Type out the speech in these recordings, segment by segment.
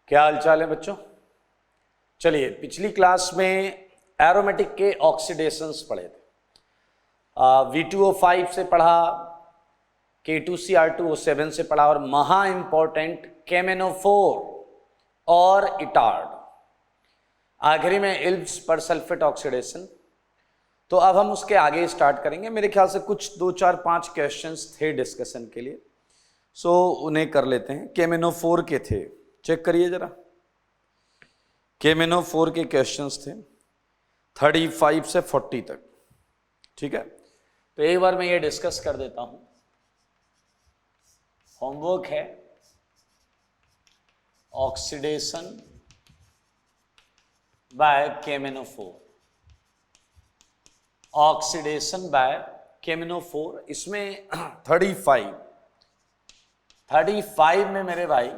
क्या हालचाल है बच्चों। चलिए, पिछली क्लास में एरोमेटिक के ऑक्सीडेशंस पढ़े थे। V2O5 से पढ़ा, K2Cr2O7 से पढ़ा और महा इंपॉर्टेंट केमेनोफोर और इटार्ड, आखिरी में इल्ब्स पर सल्फेट ऑक्सीडेशन। तो अब हम उसके आगे स्टार्ट करेंगे। मेरे ख्याल से कुछ 2 4 5 क्वेश्चंस थे डिस्कशन के लिए, सो उन्हें कर लेते हैं। केमेनोफोर के थे, चेक करिए जरा। केमेनोफोर के क्वेश्चंस थे 35 से 40 तक, ठीक है। तो एक बार मैं ये डिस्कस कर देता हूं। होमवर्क है ऑक्सीडेशन बाय केमेनोफोर, ऑक्सीडेशन बाय केमेनोफोर। इसमें 35 में मेरे भाई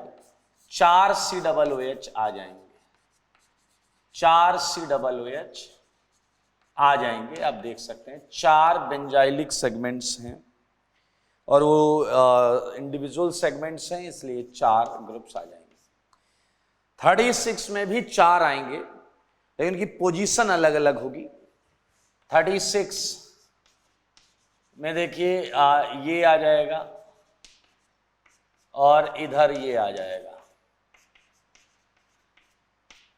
4 COOH आ जाएंगे, 4 COOH आ जाएंगे। आप देख सकते हैं 4 बेंजाइलिक सेगमेंट्स हैं और वो इंडिविजुअल सेगमेंट्स हैं, इसलिए 4 ग्रुप्स आ जाएंगे। 36 में भी 4 आएंगे, लेकिन इनकी पोजीशन अलग अलग होगी। 36 में देखिए ये आ जाएगा और इधर ये आ जाएगा।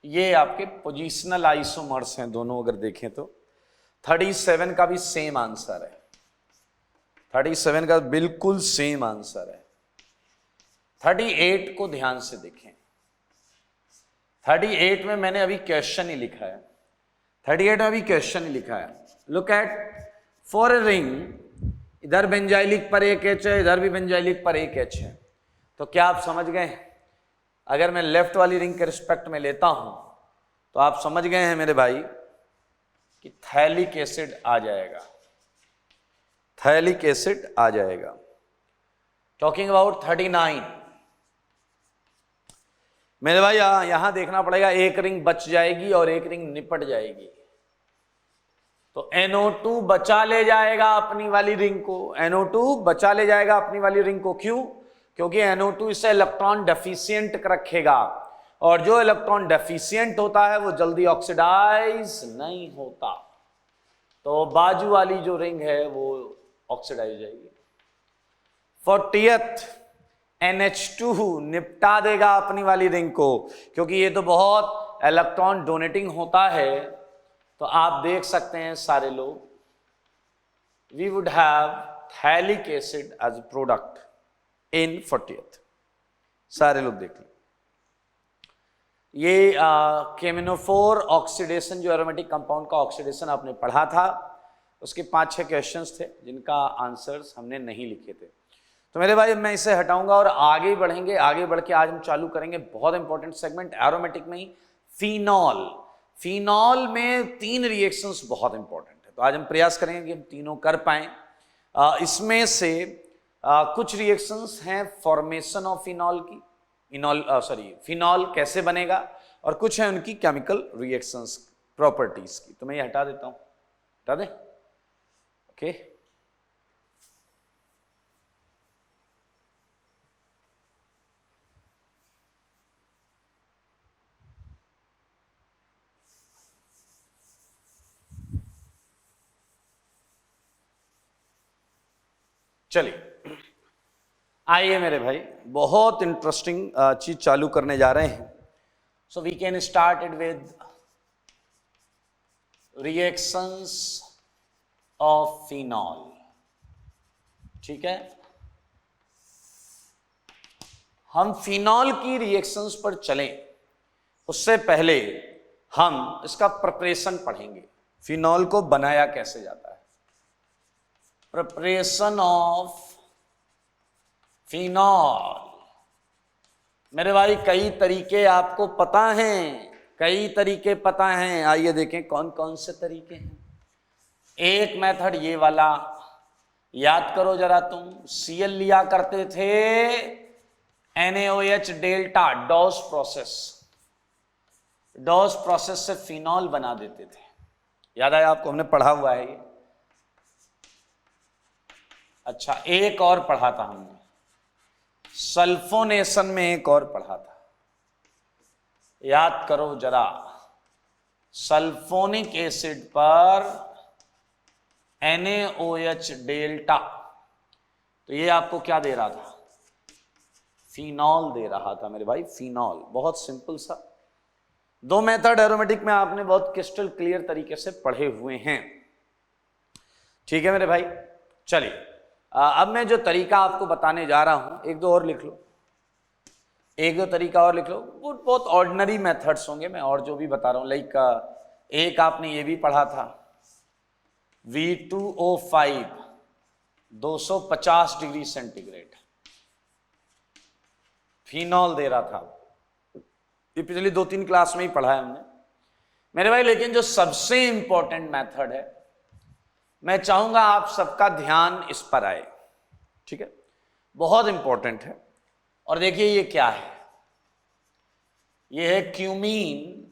ये आपके पोजिशनल आइसोमर्स हैं दोनों, अगर देखें तो। 37 का भी सेम आंसर है, 37 का बिल्कुल सेम आंसर है। 38 को ध्यान से देखें। 38 में मैंने अभी क्वेश्चन ही लिखा है, 38 में अभी क्वेश्चन ही लिखा है। Look at for a ring, इधर बेंजाइलिक पर एक H है, इधर भी बेंजाइलिक पर एक H है। तो क्या आप समझ गए? अगर मैं लेफ्ट वाली रिंग के रिस्पेक्ट में लेता हूं तो आप समझ गए हैं मेरे भाई कि थैलिक एसिड आ जाएगा, थैलिक एसिड आ जाएगा। टॉकिंग अबाउट 39 मेरे भाई यहां देखना पड़ेगा, एक रिंग बच जाएगी और एक रिंग निपट जाएगी। तो NO2 बचा ले जाएगा अपनी वाली रिंग को, NO2 बचा ले जाएगा अपनी वाली रिंग को। क्यों? क्योंकि NO2 इसे इलेक्ट्रॉन डेफिशिएंट रखेगा, और जो इलेक्ट्रॉन डेफिशिएंट होता है वो जल्दी ऑक्सीडाइज नहीं होता। तो बाजू वाली जो रिंग है वो ऑक्सीडाइज जाएगी। 40th NH2 निपटा देगा अपनी वाली रिंग को, क्योंकि ये तो बहुत इलेक्ट्रॉन डोनेटिंग होता है। तो आप देख सकते हैं सारे लोग, we would have phthalic acid as product in 40th। सारे लोग देख लो। ये केमेनोफोर ऑक्सीडेशन, जो एरोमेटिक कंपाउंड का ऑक्सीडेशन आपने पढ़ा था, उसके 5-6 क्वेश्चंस थे जिनका आंसर्स हमने नहीं लिखे थे। तो मेरे भाई मैं इसे हटाऊंगा और आगे बढ़ेंगे। आगे बढ़ के आज हम चालू करेंगे बहुत इंपॉर्टेंट सेगमेंट एरोमेटिक में ही, फिनॉल। फिनॉल में 3 रिएक्शंस बहुत इंपॉर्टेंट है, तो आज हम प्रयास करेंगे कि हम तीनों कर पाएं। इसमें से कुछ रिएक्शंस हैं फॉर्मेशन ऑफ फिनॉल की, फिनॉल कैसे बनेगा, और कुछ है उनकी केमिकल रिएक्शंस प्रॉपर्टीज की। तो मैं ये हटा देता हूं, हटा दें, ओके। चलिए आइए मेरे भाई, बहुत इंटरेस्टिंग चीज चालू करने जा रहे हैं। So we can start it with reactions of phenol, ठीक है। हम फिनॉल की रिएक्शंस पर चलें उससे पहले हम इसका प्रिपरेशन पढ़ेंगे। फिनॉल को बनाया कैसे जाता है, प्रिपरेशन ऑफ फिनॉल। मेरे भाई कई तरीके आपको पता हैं, कई तरीके पता हैं। आइए देखें कौन कौन से तरीके हैं। एक मेथड ये वाला, याद करो जरा, तुम Cl लिया करते थे, NaOH delta, Dow's process, Dow's process से फिनॉल बना देते थे। याद आया आपको? हमने पढ़ा हुआ है ये। अच्छा, एक और पढ़ा था हमने, सल्फोनेशन में एक और पढ़ा था, याद करो जरा, सल्फोनिक एसिड पर NaOH डेल्टा, तो ये आपको क्या दे रहा था? फिनॉल दे रहा था मेरे भाई, फिनॉल। बहुत सिंपल सा दो मेथड एरोमेटिक में आपने बहुत क्रिस्टल क्लियर तरीके से पढ़े हुए हैं। ठीक है मेरे भाई, चलिए अब मैं जो तरीका आपको बताने जा रहा हूं, एक दो और लिख लो, एक दो तरीका और लिख लो। वो बहुत ऑर्डिनरी मेथड्स होंगे, मैं और जो भी बता रहा हूं, लाइक एक आपने ये भी पढ़ा था, V2O5 250 डिग्री सेंटीग्रेड फिनॉल दे रहा था, ये पिछली 2-3 क्लास में ही पढ़ा है हमने मेरे भाई। लेकिन जो सबसे इंपॉर्टेंट मेथड है, मैं चाहूंगा आप सबका ध्यान इस पर आए, ठीक है, बहुत इंपॉर्टेंट है। और देखिए ये क्या है, ये है क्यूमीन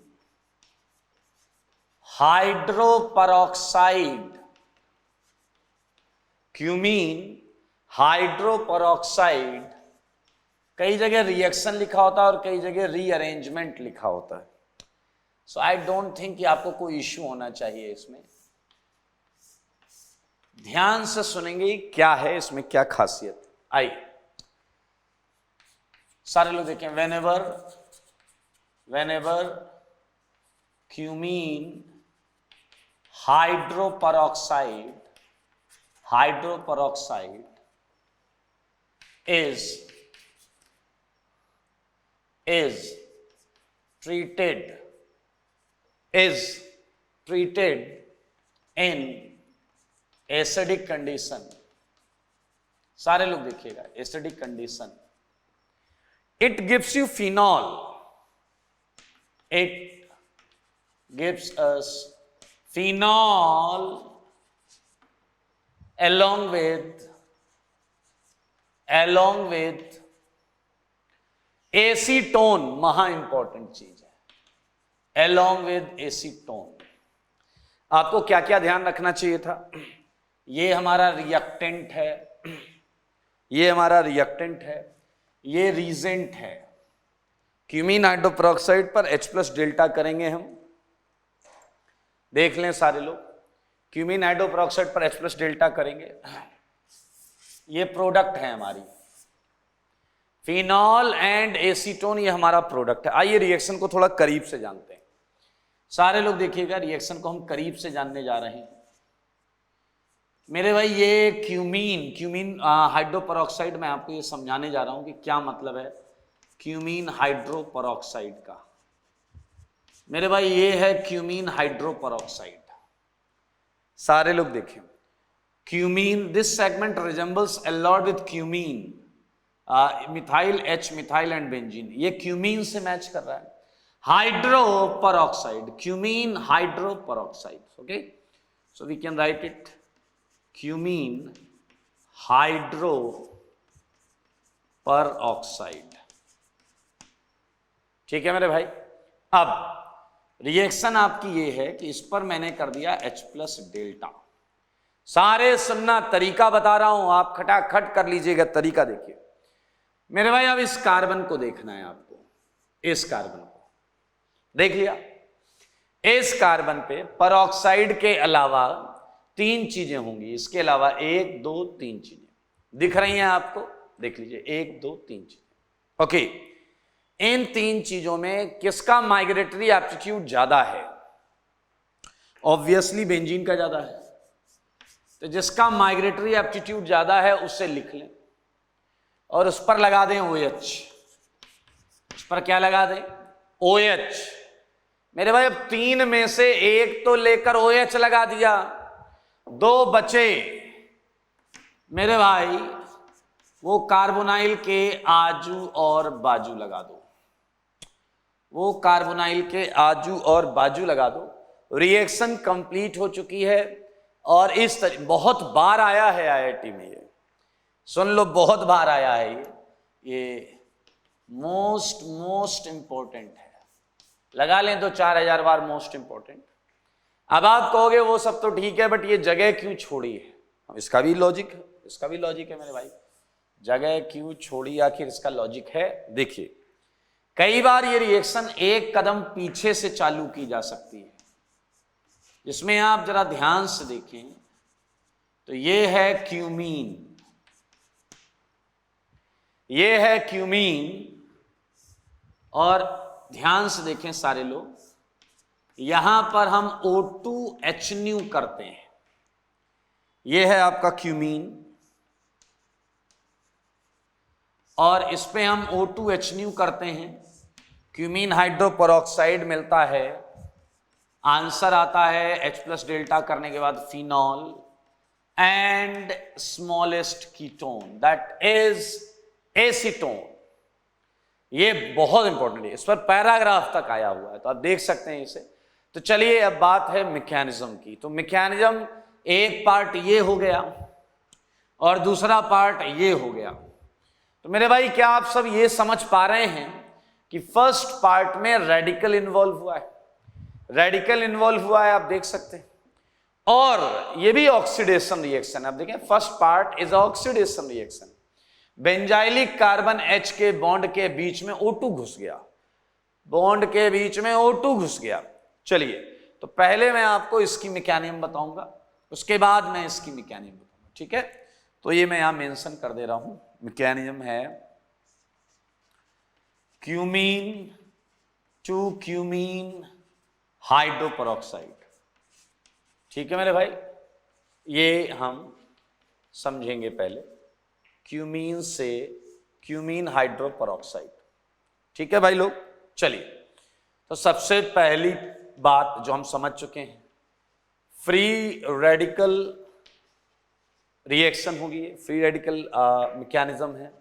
हाइड्रोपरऑक्साइड। क्यूमीन हाइड्रोपरऑक्साइड, कई जगह रिएक्शन लिखा होता है और कई जगह रीअरेंजमेंट लिखा होता है। सो आई डोंट थिंक कि आपको कोई इश्यू होना चाहिए इसमें। ध्यान से सुनेंगे क्या है इसमें, क्या खासियत। आइए सारे लोग देखें, whenever cumene hydroperoxide is treated in acidic condition, सारे लोग देखिएगा, acidic condition, it gives you phenol, it gives us phenol along with acetone, महा इंपॉर्टेंट चीज है, along with एसीटोन। आपको क्या क्या ध्यान रखना चाहिए था, ये हमारा रिएक्टेंट है, ये हमारा रिएक्टेंट है, ये रीजेंट है। क्यूमीन हाइड्रोपरऑक्साइड पर H+ डेल्टा करेंगे हम, देख लें सारे लोग, क्यूमीन हाइड्रोपरऑक्साइड पर H+ डेल्टा करेंगे, ये प्रोडक्ट है हमारी, फिनॉल एंड एसीटोन, ये हमारा प्रोडक्ट है। आइए रिएक्शन को थोड़ा करीब से जानते हैं, सारे लोग देखिएगा, रिएक्शन को हम करीब से जानने जा रहे हैं मेरे भाई। ये क्यूमीन हाइड्रोपरऑक्साइड, मैं आपको ये समझाने जा रहा हूं कि क्या मतलब है क्यूमीन हाइड्रोपरऑक्साइड का मेरे भाई। ये है क्यूमीन हाइड्रोपरऑक्साइड, सारे लोग देखें, cumene, this segment resembles a lot with cumene, methyl H, methyl and benzene, ये क्यूमीन से मैच कर रहा है। Hydroperoxide, cumene hydroperoxide, okay, so we can write it cumene hydroperoxide. ठीक है मेरे भाई। अब रिएक्शन आपकी ये है कि इस पर मैंने कर दिया H+ डेल्टा। सारे सुनना, तरीका बता रहा हूं, आप खटाखट कर लीजिएगा। तरीका देखिए मेरे भाई, अब इस कार्बन को देखना है आपको, इस कार्बन को देख लिया। इस कार्बन पे परऑक्साइड के अलावा 3 चीजें होंगी, इसके अलावा 1 2 3 चीजें दिख रही हैं आपको, देख लीजिए 1 2 3 चीजें, ओके। इन 3 चीजों में किसका माइग्रेटरी एप्टीट्यूड ज्यादा है? ऑब्वियसली बेंजीन का ज्यादा है, तो जिसका माइग्रेटरी एप्टीट्यूड ज्यादा है उसे लिख लें और उस पर लगा दें OH। उस पर क्या लगा दें? OH। मेरे भाई अब 3 में से 1 तो लेकर OH लगा दिया, 2 बचे मेरे भाई, वो कार्बोनाइल के आजू और बाजू लगा दो, वो कार्बोनाइल के आजू और बाजू लगा दो। रिएक्शन कंप्लीट हो चुकी है। और इस तरह बहुत बार आया है IIT में, ये सुन लो, बहुत बार आया है ये मोस्ट इंपॉर्टेंट है, लगा लें तो 4000 बार मोस्ट इंपॉर्टेंट। अब आप कहोगे वो सब तो ठीक है, बट ये जगह क्यों छोड़ी है? इसका भी लॉजिक है, इसका भी लॉजिक है मेरे भाई, जगह क्यों छोड़ी, आखिर इसका लॉजिक है। देखिए कई बार ये रिएक्शन एक कदम पीछे से चालू की जा सकती है, जिसमें आप जरा ध्यान से देखें तो ये है क्यूमीन, ये है क्यूमीन। और ध्यान से देखें सारे लोग, यहां पर हम O2H करते हैं, ये है आपका क्यूमीन, और इस पे हम O2H करते हैं, क्यूमीन हाइड्रोपेरोक्साइड मिलता है, आंसर आता है H+ डेल्टा करने के बाद phenol and smallest ketone that is acetone. ये बहुत इंपॉर्टेंट है, इस पर पैराग्राफ तक आया हुआ है, तो आप देख सकते हैं इसे। तो चलिए अब बात है मैकेनिज्म की। तो मैकेनिज्म एक पार्ट ये हो गया और दूसरा पार्ट ये हो गया। तो मेरे भाई क्या आप सब ये समझ पा रहे हैं कि फर्स्ट पार्ट में रेडिकल इन्वॉल्व हुआ है, रेडिकल इन्वॉल्व हुआ है, आप देख सकते हैं, और ये भी ऑक्सीडेशन रिएक्शन है। आप देखें first part is oxidation reaction, benzylic carbon H के बॉन्ड के बीच में O2 घुस गया, बॉन्ड के बीच में O2 घुस गया। चलिए तो पहले मैं आपको इसकी मैकेनिज्म बताऊंगा, उसके बाद मैं इसकी मैकेनिज्म बताऊंगा, ठीक है। तो ये मैं यहां मेंशन कर दे रहा हूं, मैकेनिज्म है क्यूमीन टू क्यूमीन हाइड्रोपेरोक्साइड, ठीक है मेरे भाई। ये हम समझेंगे पहले, क्यूमीन से क्यूमीन हाइड्रोपेरोक्साइड, ठीक है भाई लोग। चलिए तो सबसे पहली बात जो हम समझ चुके हैं, फ्री रेडिकल रिएक्शन होगी, फ्री रेडिकल मैकेनिज्म है।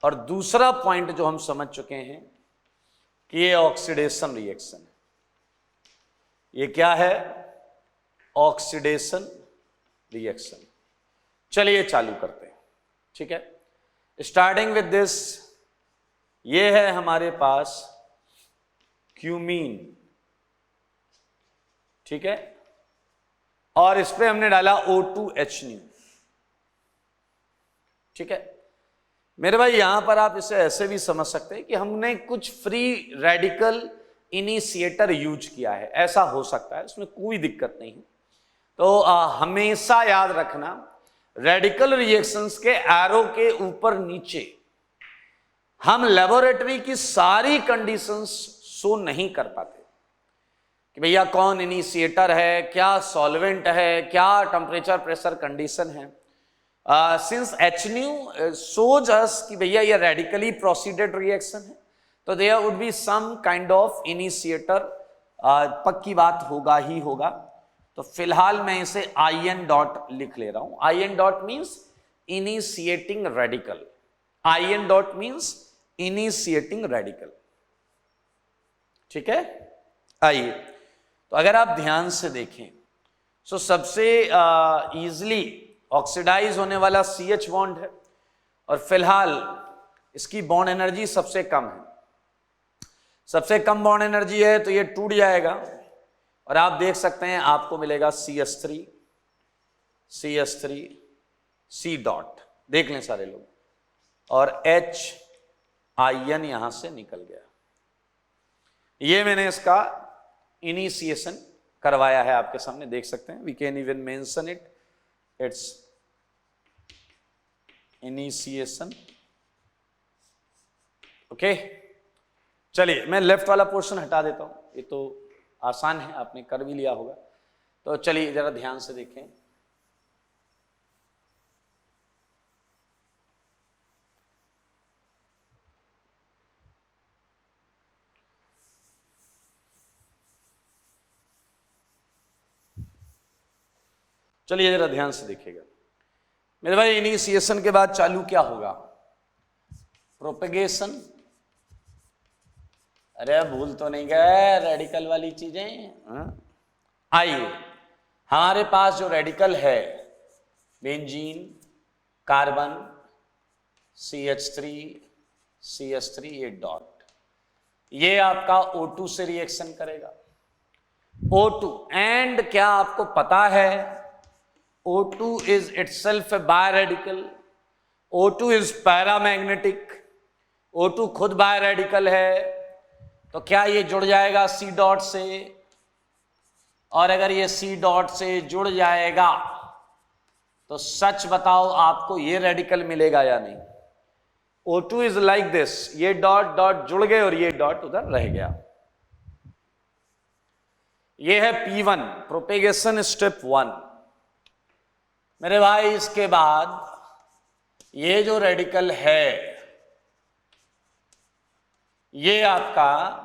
और दूसरा पॉइंट जो हम समझ चुके हैं कि ये ऑक्सीडेशन रिएक्शन है। ये क्या है? Oxidation reaction. चलिए चालू करते हैं, ठीक है। स्टार्टिंग विद दिस, ये है हमारे पास क्यूमीन, ठीक है, और इस पे हमने डाला O2H, ठीक है मेरे भाई। यहां पर आप इसे ऐसे भी समझ सकते हैं कि हमने कुछ फ्री रेडिकल इनिशिएटर यूज किया है, ऐसा हो सकता है, उसमें कोई दिक्कत नहीं। तो हमेशा याद रखना, रेडिकल रिएक्शंस के एरो के ऊपर नीचे हम लेबोरेटरी की सारी कंडीशंस शो नहीं कर पाते कि भैया कौन इनिशिएटर है, क्या सॉल्वेंट है, क्या टेम्परेचर प्रेशर कंडीशन है। सिंस HNu shows us कि भैया ये रेडिकली प्रोसीडेड रिएक्शन है, तो there would be some kind of initiator, पक्की बात होगा ही होगा। तो फिलहाल मैं इसे IN डॉट लिख ले रहा हूं। IN dot means initiating radical, IN dot means initiating radical, ठीक है। आइए तो अगर आप ध्यान से देखें तो सबसे इजीली ऑक्सीडाइज होने वाला CH बॉन्ड है, और फिलहाल इसकी बॉन्ड एनर्जी सबसे कम है, सबसे कम बॉन्ड एनर्जी है, तो ये टूट जाएगा और आप देख सकते हैं आपको मिलेगा CH3 C डॉट, देख लें सारे लोग, और HIN यहां से निकल गया। ये मैंने इसका इनिशिएशन करवाया है, आपके सामने देख सकते हैं। We can even mention it, it's initiation, okay. चलिए मैं लेफ्ट वाला पोर्शन हटा देता हूं, ये तो आसान है, आपने कर भी लिया होगा। तो चलिए जरा ध्यान से देखें, चलिए जरा ध्यान से देखिएगा मेरे भाई। इनिशिएशन के बाद चालू क्या होगा? प्रोपेगेशन। अरे भूल तो नहीं गए रेडिकल वाली चीजें? आइए, हमारे पास जो रेडिकल है, बेंजीन, कार्बन, CH3 ये डॉट, ये आपका O2 से रिएक्शन करेगा। O2 एंड क्या आपको पता है O2 is itself a biradical, O2 is paramagnetic, O2 खुद बाय रेडिकल है, तो क्या ये जुड़ जाएगा C डॉट से? और अगर ये C डॉट से जुड़ जाएगा तो सच बताओ आपको ये रेडिकल मिलेगा या नहीं? O2 इज लाइक दिस, ये डॉट डॉट जुड़ गए और ये डॉट उधर रह गया। ये है P1, प्रोपेगेशन स्टेप 1। मेरे भाई इसके बाद ये जो रेडिकल है ये आपका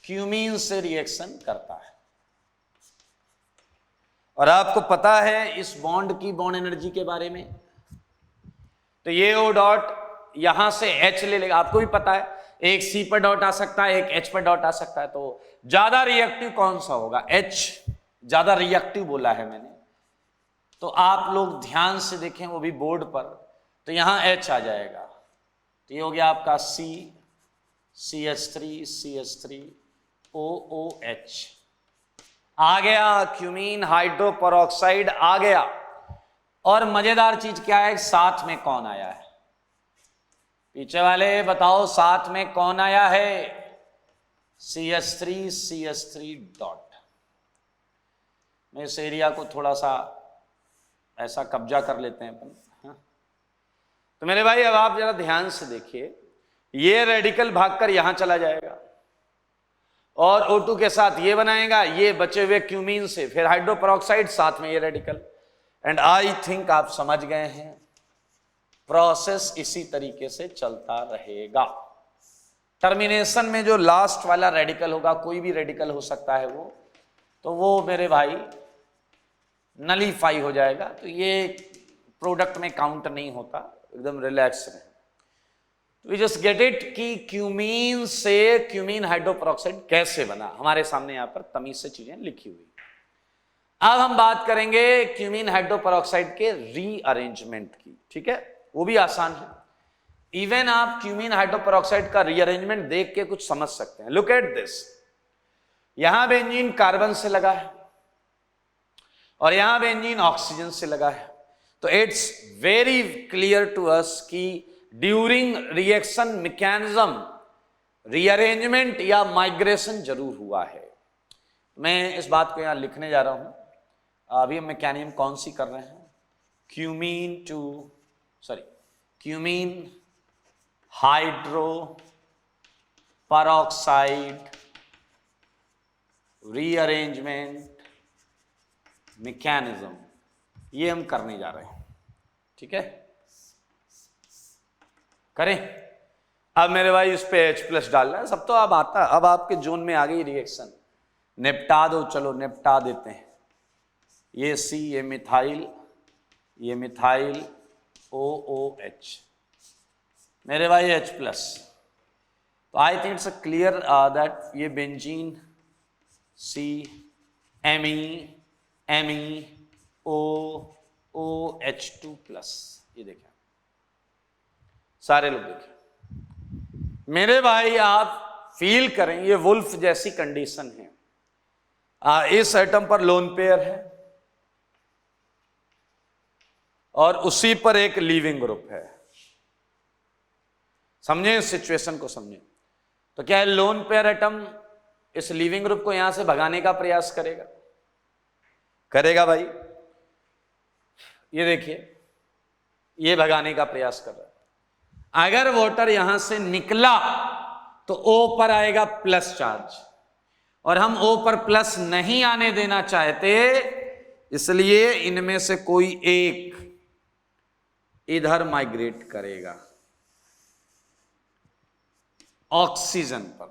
क्यूमीन से रिएक्शन करता है। और आपको पता है इस बॉन्ड की बॉन्ड एनर्जी के बारे में, तो ये O डॉट यहां से H ले लेगा। आपको भी पता है एक C पर डॉट आ सकता है, एक H पर डॉट आ सकता है, तो ज्यादा रिएक्टिव कौन सा होगा? H ज्यादा रिएक्टिव बोला है मैंने, तो आप लोग ध्यान से देखें वो भी बोर्ड पर, तो यहां H आ जाएगा, तो ये हो गया आपका CH3 OOH आ गया, क्यूमीन हाइड्रोपेरोक्साइड आ गया। और मजेदार चीज क्या है, साथ में कौन आया है? पीछे वाले बताओ साथ में कौन आया है? CH3 dot. मैं इस एरिया को थोड़ा सा ऐसा कब्जा कर लेते हैं अपन, हाँ? तो मेरे भाई अब आप जरा ध्यान से देखिए, ये रेडिकल भागकर यहां चला जाएगा और O2 के साथ ये बनाएगा, ये बचे हुए क्यूमीन से फिर हाइड्रोपेरोक्साइड, साथ में ये रेडिकल। एंड आई थिंक आप समझ गए हैं, प्रोसेस इसी तरीके से चलता रहेगा। टर्मिनेशन में जो लास्ट वाला रेडिकल होगा, कोई भी रेडिकल हो सकता है वो, तो वो मेरे भाई नलीफाई हो जाएगा, तो ये प्रोडक्ट में काउंट नहीं होता, एकदम रिलैक्स रहे। वी जस्ट गेट इट कि क्यूमीन से क्यूमीन हाइड्रोपेरोक्साइड कैसे बना, हमारे सामने यहां पर तमीज से चीजें लिखी हुई। अब हम बात करेंगे क्यूमीन हाइड्रोपेरोक्साइड के रीअरेंजमेंट की, ठीक है? वो भी आसान है। इवन आप क्यूमीन हाइड्रोपेरोक्साइड का रीअरेंजमेंट देख के कुछ समझ सकते हैं। लुक एट दिस, यहां बेंजीन कार्बन से लगा है और यहां बेंजीन ऑक्सीजन से लगा है, तो it's very clear to us कि ड्यूरिंग रिएक्शन मैकेनिज्म रीअरेंजमेंट या माइग्रेशन जरूर हुआ है। मैं इस बात को यहां लिखने जा रहा हूं। अभी हम मैकेनिज्म कौन सी कर रहे हैं? Cumene hydro peroxide rearrangement mechanism, ये हम करने जा रहे हैं, ठीक है? करें। अब मेरे भाई इस पे H+ डालना है, सब तो अब आता, अब आपके जोन में आ गई रिएक्शन, निपटा दो, चलो निपटा देते हैं। ये C, ये मिथाइल OOH, मेरे भाई H+। तो I think it's clear that ये बेंजीन C Me OH2+, ये देखें, सारे लोग देखें। मेरे भाई आप फील करें ये वुल्फ जैसी कंडीशन है। इस एटम पर लोन पेयर है और उसी पर एक लीविंग ग्रुप है। समझे इस सिचुएशन को, समझे? तो क्या है, लोन पेयर एटम इस लीविंग ग्रुप को यहां से भगाने का प्रयास करेगा भाई। ये देखिए, ये भगाने का प्रयास कर रहा है। अगर वाटर यहां से निकला तो O पर आएगा प्लस चार्ज, और हम O पर प्लस नहीं आने देना चाहते, इसलिए इनमें से कोई एक इधर माइग्रेट करेगा ऑक्सीजन पर।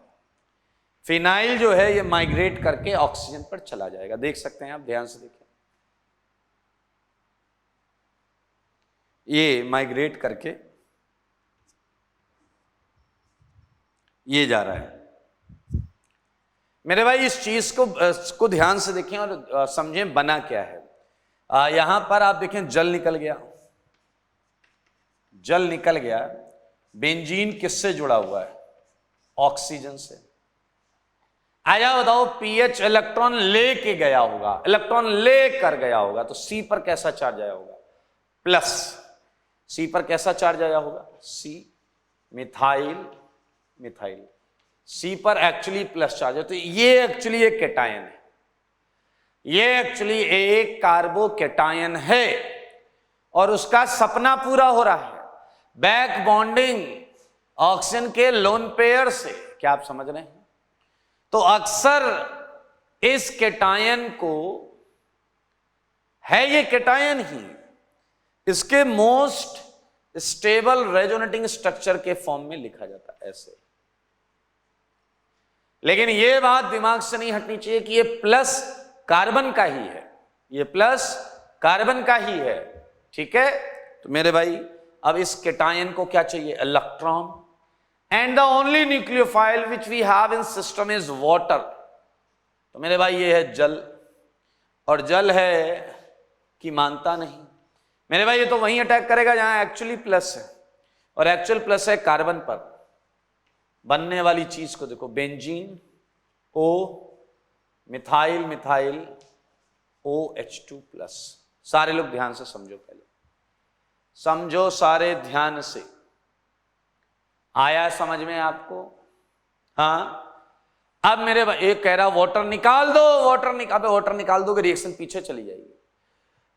फिनाइल जो है ये माइग्रेट करके ऑक्सीजन पर चला जाएगा, देख सकते हैं आप, ध्यान से देखें, ये माइग्रेट करके ये जा रहा है। मेरे भाई इस चीज को ध्यान से देखें और समझें बना क्या है। यहां पर आप देखें जल निकल गया। बेंजीन किससे जुड़ा हुआ है? ऑक्सीजन से। आया बताओ, पीएच इलेक्ट्रॉन लेके गया होगा, इलेक्ट्रॉन लेकर गया होगा, तो सी पर कैसा चार्ज आया होगा? प्लस। सी पर कैसा चार्ज आया होगा, सी मिथाइल, मिथाइल, सी पर एक्चुअली प्लस चार्ज है, तो ये एक्चुअली एक कैटायन है, ये एक्चुअली एक कार्बोकैटायन है और उसका सपना पूरा हो रहा है, बैक बॉन्डिंग ऑक्सीजन के लोन पेयर से। क्या आप समझ रहे हैं? तो अक्सर इस कैटायन को, है ये कैटायन ही, इसके मोस्ट स्टेबल रेजोनेटिंग स्ट्रक्चर के फॉर्म में लिखा जाता है ऐसे। लेकिन ये बात दिमाग से नहीं हटनी चाहिए कि ये प्लस कार्बन का ही है, ये प्लस कार्बन का ही है, ठीक है। तो मेरे भाई अब इस कैटायन को क्या चाहिए, electron, and the only nucleophile which we have in system is water. तो मेरे भाई ये है जल, और जल है कि मानता नहीं मेरे भाई, ये तो वहीं अटैक करेगा जहां एक्चुअली प्लस है, और एक्चुअल प्लस है कार्बन पर। बनने वाली चीज को देखो, बेंजीन, ओ, मिथाइल, मिथाइल, OH2+। सारे लोग ध्यान से समझो, पहले समझो सारे ध्यान से। आया समझ में आपको? हाँ। अब मेरे भाई एक कह रहा वाटर निकाल दो, वाटर निकाल दोगे रिएक्शन पीछे चली जाएगी,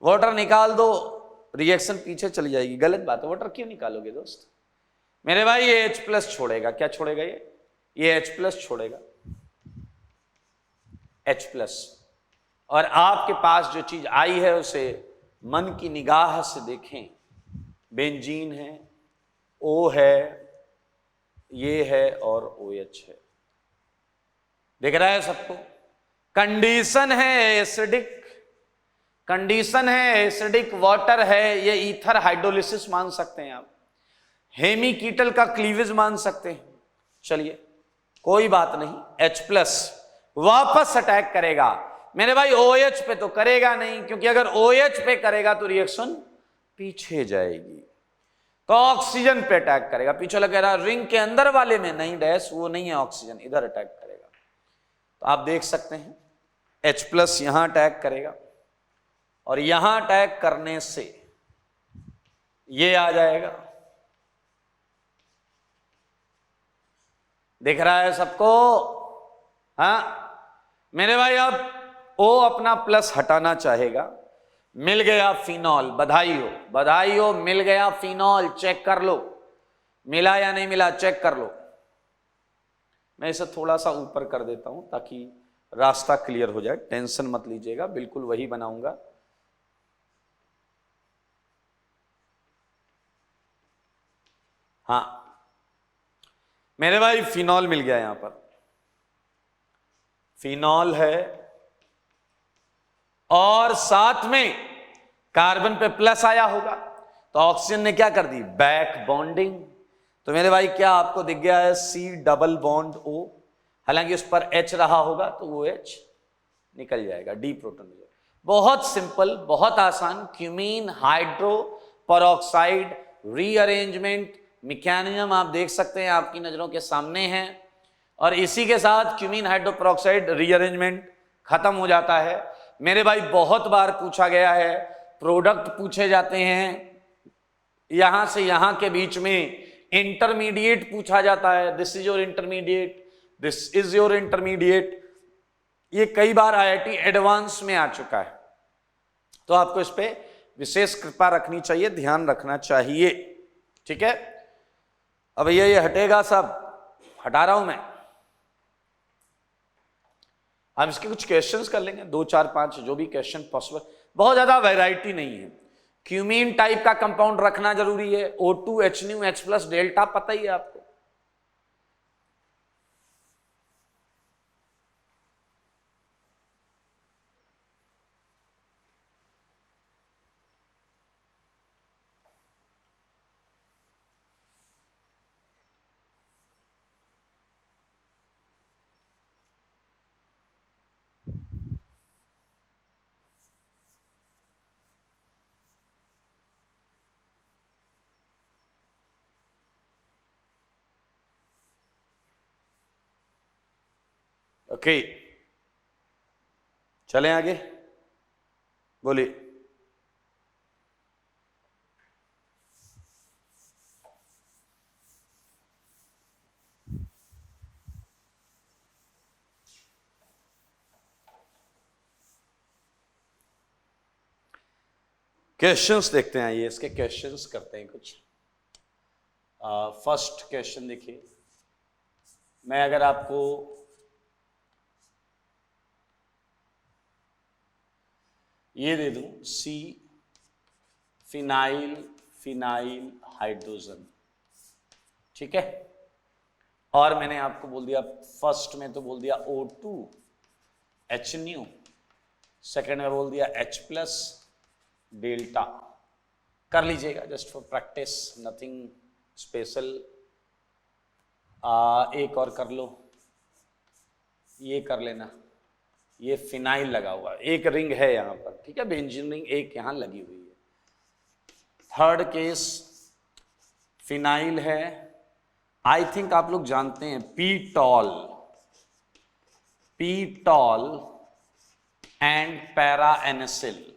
वाटर निकाल दो रिएक्शन पीछे चली जाएगी। गलत बात है, वाटर क्यों निकालोगे दोस्त? मेरे भाई ये H+ छोड़ेगा, क्या छोड़ेगा? ये H+ छोड़ेगा, H+। और आपके पास जो चीज आई है उसे मन की निगाह से देखें, बेंजीन है, O है, ये है और OH है, दिख रहा है सबको? कंडीशन है एसिडिक, कंडीशन है एसिडिक वाटर है, ये ईथर हाइड्रोलिसिस मान सकते हैं आप, हेमीकीटल का क्लीवेज मान सकते हैं। चलिए कोई बात नहीं, H+ वापस अटैक करेगा मेरे भाई, OH पे तो करेगा नहीं, क्योंकि अगर OH पे करेगा तो रिएक्शन पीछे जाएगी, तो ऑक्सीजन पे अटैक करेगा। पीछे लग रहा रिंग के अंदर वाले में नहीं, डैश वो नहीं है ऑक्सीजन, इधर अटैक करेगा। तो आप देख सकते हैं H+ यहां अटैक करेगा, और यहां अटैक करने से ये आ जाएगा, दिख रहा है सबको? हाँ मेरे भाई, अब O अपना प्लस हटाना चाहेगा, मिल गया फिनॉल, बधाई हो, बधाई हो, मिल गया फिनॉल। चेक कर लो मिला या नहीं मिला, चेक कर लो। मैं इसे थोड़ा सा ऊपर कर देता हूं ताकि रास्ता क्लियर हो जाए, टेंशन मत लीजिएगा, बिल्कुल वही बनाऊंगा। हाँ मेरे भाई फिनॉल मिल गया, यहां पर फिनॉल है, और साथ में कार्बन पे प्लस आया होगा, तो ऑक्सीजन ने क्या कर दी, बैक बॉन्डिंग। तो मेरे भाई क्या आपको दिख गया है, C+O, हालांकि उस पर H रहा होगा तो वो H निकल जाएगा, D प्रोटॉन हो जाएगा। बहुत सिंपल, बहुत आसान, cumene hydro peroxide rearrangement mechanism आप देख सकते हैं, आपकी नजरों के सामने है, और इसी के साथ क्यूमीन हाइड्रो पेरोक्साइड रीअरेंजमेंट खत्म हो जाता है। मेरे भाई बहुत बार पूछा गया है, प्रोडक्ट पूछे जाते हैं, यहां से यहां के बीच में इंटरमीडिएट पूछा जाता है, this is your intermediate, this is your intermediate. ये कई बार IIT एडवांस में आ चुका है, तो आपको इस पे विशेष कृपा रखनी चाहिए, ध्यान रखना चाहिए, ठीक है। अब ये हटेगा, सब हटा रहा हूं मैं। हम इसके कुछ क्वेश्चंस कर लेंगे, 2 4 5 जो भी क्वेश्चन पॉसिबल, बहुत ज्यादा वैरायटी नहीं है। क्यूमीन टाइप का कंपाउंड रखना जरूरी है, O2 HNu H+ डेल्टा पता ही है आपको। ओके चलें आगे, बोलिए। क्वेश्चंस देखते हैं, ये इसके क्वेश्चंस करते हैं कुछ। फर्स्ट क्वेश्चन देखिए, मैं अगर आपको ये दे दूं सी फिनाइल फिनाइल हाइड्रोजन, ठीक है, और मैंने आपको बोल दिया फर्स्ट में तो बोल दिया O2 H न्यू, सेकेंड में बोल दिया H प्लस डेल्टा। कर लीजिएगा just for practice, nothing special. एक और कर लो, ये कर लेना, ये फिनाइल लगा हुआ, एक रिंग है यहां पर, ठीक है, बेंजीन रिंग एक यहां लगी हुई है। थर्ड केस फिनाइल है, आई थिंक आप लोग जानते हैं पीटॉल, पीटॉल एंड पैरा एनएसिल।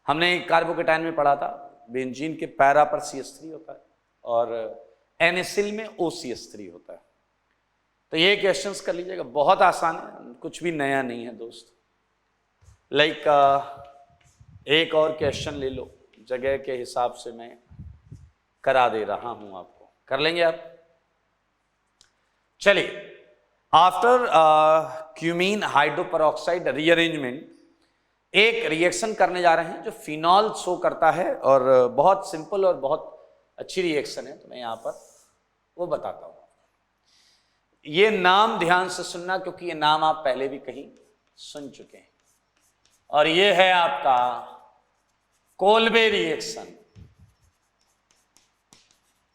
हमने कार्बोकेटाइन में पढ़ा था, बेंजीन के पैरा पर CH3 होता है और एनएसिल में OCH3 होता है। तो ये क्वेश्चंस कर लीजिएगा, बहुत आसान है, कुछ भी नया नहीं है दोस्त। लाइक एक और क्वेश्चन ले लो, जगह के हिसाब से मैं करा दे रहा हूं आपको, कर लेंगे आप। चलिए, आफ्टर क्यूमीन हाइड्रोपेरोक्साइड रीअरेंजमेंट एक रिएक्शन करने जा रहे हैं जो फिनॉल शो करता है, और बहुत सिंपल और बहुत अच्छी रिएक्शन है, तो मैं यहां पर वो बताता हूं। ये नाम ध्यान से सुनना, क्योंकि ये नाम आप पहले भी कहीं सुन चुके हैं, और ये है आपका कोल्बे रिएक्शन।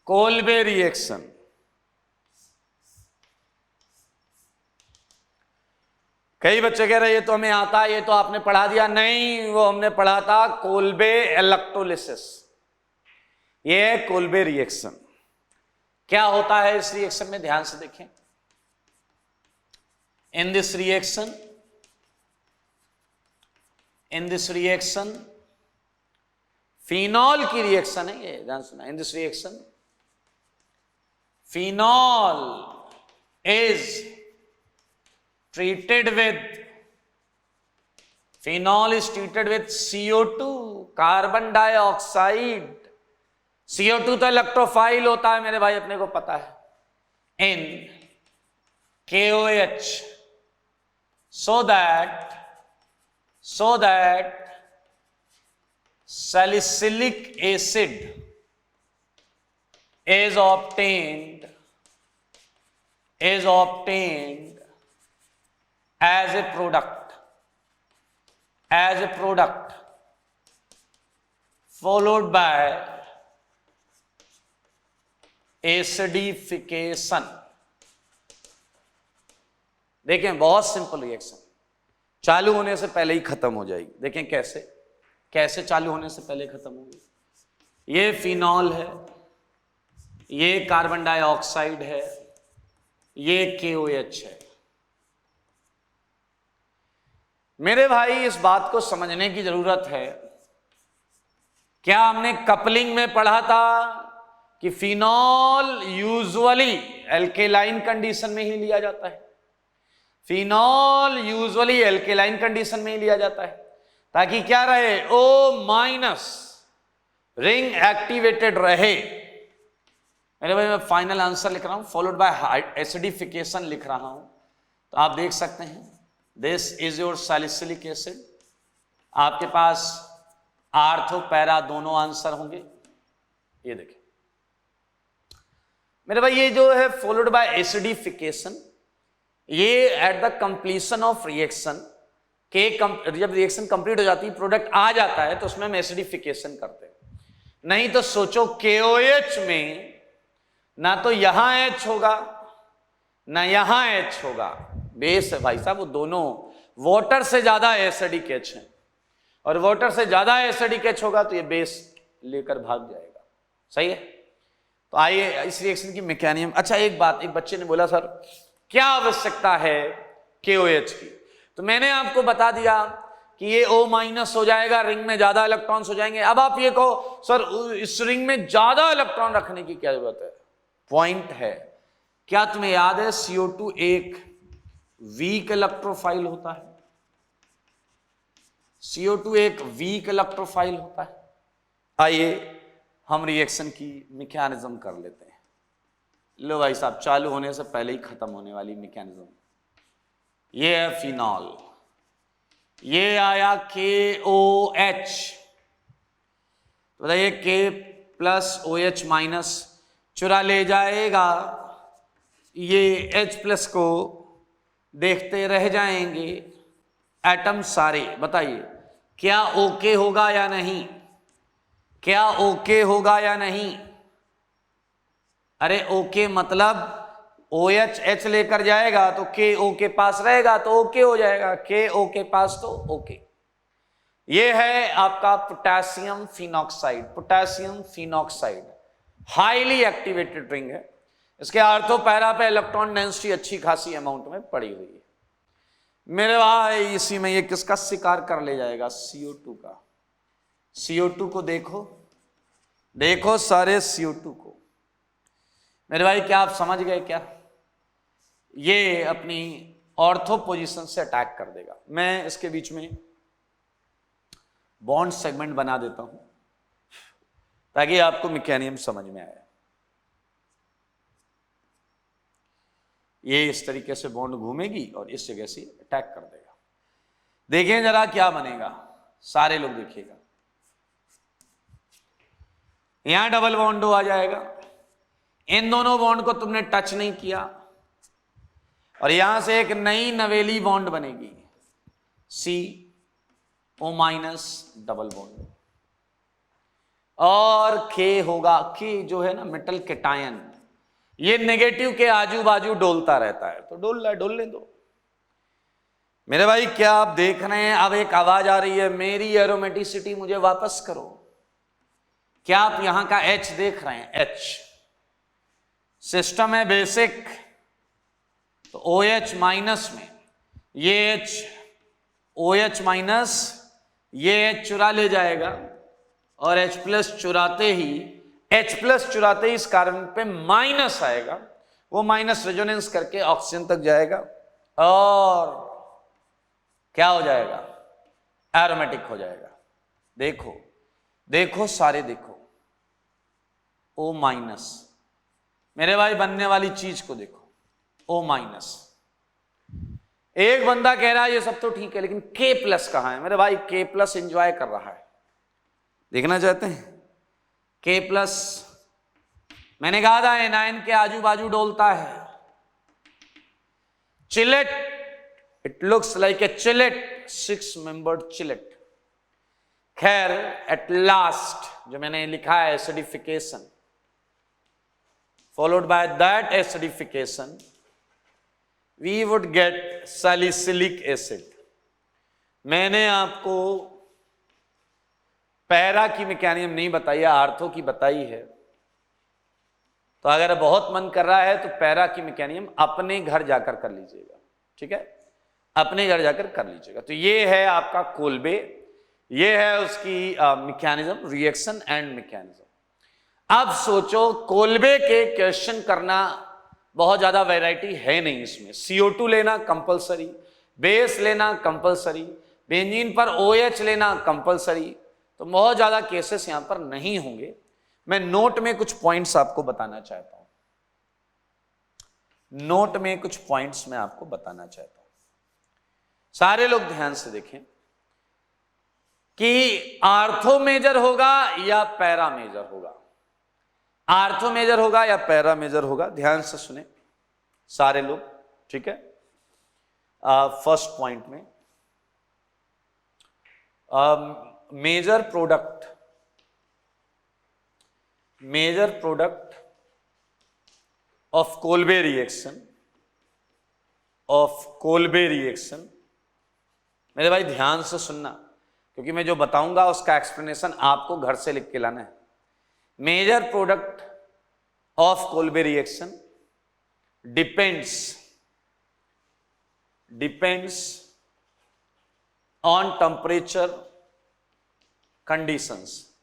कोल्बे रिएक्शन कई बच्चे कह रहे ये तो हमें आता है, ये तो आपने पढ़ा दिया। नहीं, वो हमने पढ़ा था कोल्बे इलेक्ट्रोलिसिस। ये है कोल्बे रिएक्शन। क्या होता है इस रिएक्शन में, ध्यान से देखें। इन दिस रिएक्शन फिनॉल की रिएक्शन है ये, ध्यान सुना। In this reaction phenol is treated with CO2 carbon dioxide. CO2 तो इलेक्ट्रोफाइल होता है मेरे भाई, अपने को पता है, in KOH so that salicylic acid is obtained as a product followed by acidification। देखें, बहुत सिंपल रिएक्शन, चालू होने से पहले ही खत्म हो जाएगी। देखें कैसे चालू होने से पहले खत्म होगी। ये फिनॉल है, ये कार्बन डाइऑक्साइड है, ये KOH है। मेरे भाई इस बात को समझने की जरूरत है, क्या हमने कपलिंग में पढ़ा था कि फिनॉल यूजुअली एल्केलाइन कंडीशन में ही लिया जाता है। फिनॉल यूजुअली एल्केलाइन कंडीशन में ही लिया जाता है, ताकि क्या रहे, O- रिंग एक्टिवेटेड रहे। मेरे भाई मैं फाइनल आंसर लिख रहा हूं, फॉलोड बाय एसिडिफिकेशन लिख रहा हूं, तो आप देख सकते हैं this is your salicylic acid. आपके पास आर्थो पैरा दोनों आंसर होंगे। ये देखें मेरे भाई, ये जो है फॉलोड बाय एसिडिफिकेशन, ये at the completion of reaction के जब रिएक्शन कंप्लीट हो जाती है, प्रोडक्ट आ जाता है, तो उसमें हम एसिडिफिकेशन करते हैं। नहीं तो सोचो KOH में ना तो यहां H होगा ना यहां H होगा, बेस है भाई साहब, वो दोनों वाटर से ज्यादा एसिडिक H है, और वाटर से ज्यादा एसिडिक H होगा तो ये बेस लेकर भाग जाएगा। सही है। तो आइए इस रिएक्शन की मैकेनिज्म। अच्छा, एक बात, एक बच्चे ने बोला सर क्या आवश्यकता है KOH की, तो मैंने आपको बता दिया कि ये O- हो जाएगा, रिंग में ज्यादा इलेक्ट्रॉन्स हो जाएंगे। अब आप ये कहो सर इस रिंग में ज्यादा इलेक्ट्रॉन रखने की क्या जरूरत है। पॉइंट है, क्या तुम्हें याद है CO2 एक वीक इलेक्ट्रोफाइल होता है। CO2 एक वीक इलेक्ट्रोफाइल होता है। आइए हम रिएक्शन की मैकेनिज्म कर लेते हैं। लो भाई साहब, चालू होने से पहले ही खत्म होने वाली मैकेनिज्म। ये है फिनॉल, ये आया KOH, तो बताइए K+OH- चुरा ले जाएगा, ये H+ को देखते रह जाएंगे एटम सारे। बताइए क्या ओके होगा या नहीं, क्या ओके होगा या नहीं? अरे ओके मतलब OH H लेकर जाएगा तो KO के पास रहेगा तो ओके हो जाएगा, KO के पास तो ओके। ये है आपका potassium phenoxide, potassium phenoxide highly activated ring है। इसके आर्थो पैरा पे इलेक्ट्रॉन डेंसिटी अच्छी खासी अमाउंट में पड़ी हुई है। मेरे भाई इसी में ये किसका शिकार कर ले जाएगा? CO2 का। CO2 को देखो, देखो सारे CO2 को। मेरे भाई क्या आप समझ गए क्या? ये अपनी ऑर्थो पोजीशन से अटैक कर देगा। मैं इसके बीच में बॉन्ड सेगमेंट बना देता हूं ताकि आपको मैकेनिज्म समझ में आए। ये इस तरीके से बॉन्ड घूमेगी और इस जगह से अटैक कर देगा। देखें जरा क्या बनेगा, सारे लोग देखिएगा। यहां डबल बॉन्ड आ जाएगा, इन दोनों बॉन्ड को तुमने टच नहीं किया और यहां से एक नई नवेली बॉन्ड बनेगी, CO- डबल बॉन्ड, और K होगा, K जो है ना मेटल कैटायन, ये नेगेटिव के आजू बाजू डोलता रहता है, तो डोल रहा है, डोलने दो। मेरे भाई क्या आप देख रहे हैं? अब एक आवाज आ रही है, मेरी एरोमेटिसिटी मुझे वापस करो। क्या आप यहां का H देख रहे हैं? H सिस्टम है बेसिक, तो OH- में ये H, OH- ये H चुरा ले जाएगा और H+ चुराते ही इस कार्बन पे माइनस आएगा, वो माइनस रेजोनेंस करके ऑक्सीजन तक जाएगा और क्या हो जाएगा? एरोमेटिक हो जाएगा। देखो देखो सारे देखो, O-, मेरे भाई बनने वाली चीज को देखो, O-। एक बंदा कह रहा है ये सब तो ठीक है लेकिन K+ कहां है? मेरे भाई K+ एंजॉय कर रहा है, देखना चाहते हैं? K+, मैंने कहा था एनायन के आजू बाजू डोलता है। Chelate, it looks like a chelate, 6 membered chelate. खैर एट लास्ट जो मैंने लिखा है acidification, followed by that acidification we would get salicylic acid। मैंने आपको पैरा की मैकेनिज्म नहीं बताई, आर्थो की बताई है, तो अगर बहुत मन कर रहा है तो पैरा की मैकेनिज्म अपने घर जाकर कर लीजिएगा, ठीक है? अपने घर जाकर कर लीजिएगा। तो ये है आपका कोल्बे, ये है उसकी मैकेनिज्म, रिएक्शन एंड मैकेनिज्म। अब सोचो कोल्बे के क्वेश्चन करना बहुत ज्यादा वैरायटी है नहीं इसमें। CO2 लेना कंपलसरी, बेस लेना कंपलसरी, बेंजीन पर OH लेना कंपलसरी, तो बहुत ज्यादा केसेस यहां पर नहीं होंगे। मैं नोट में कुछ पॉइंट्स आपको बताना चाहता हूं, नोट में कुछ पॉइंट्स मैं आपको बताना चाहता हूं। सारे लोग ध्यान से देखें कि आर्थो मेजर होगा या पैरा मेजर होगा, आर्थो मेजर होगा या पैरा मेजर होगा। ध्यान से सुने सारे लोग, ठीक है? फर्स्ट पॉइंट में major product of Kolbe reaction, मेरे भाई ध्यान से सुनना क्योंकि मैं जो बताऊंगा उसका एक्सप्लेनेशन आपको घर से लिख के लाना है। Major product of Kolbe reaction depends on temperature conditions.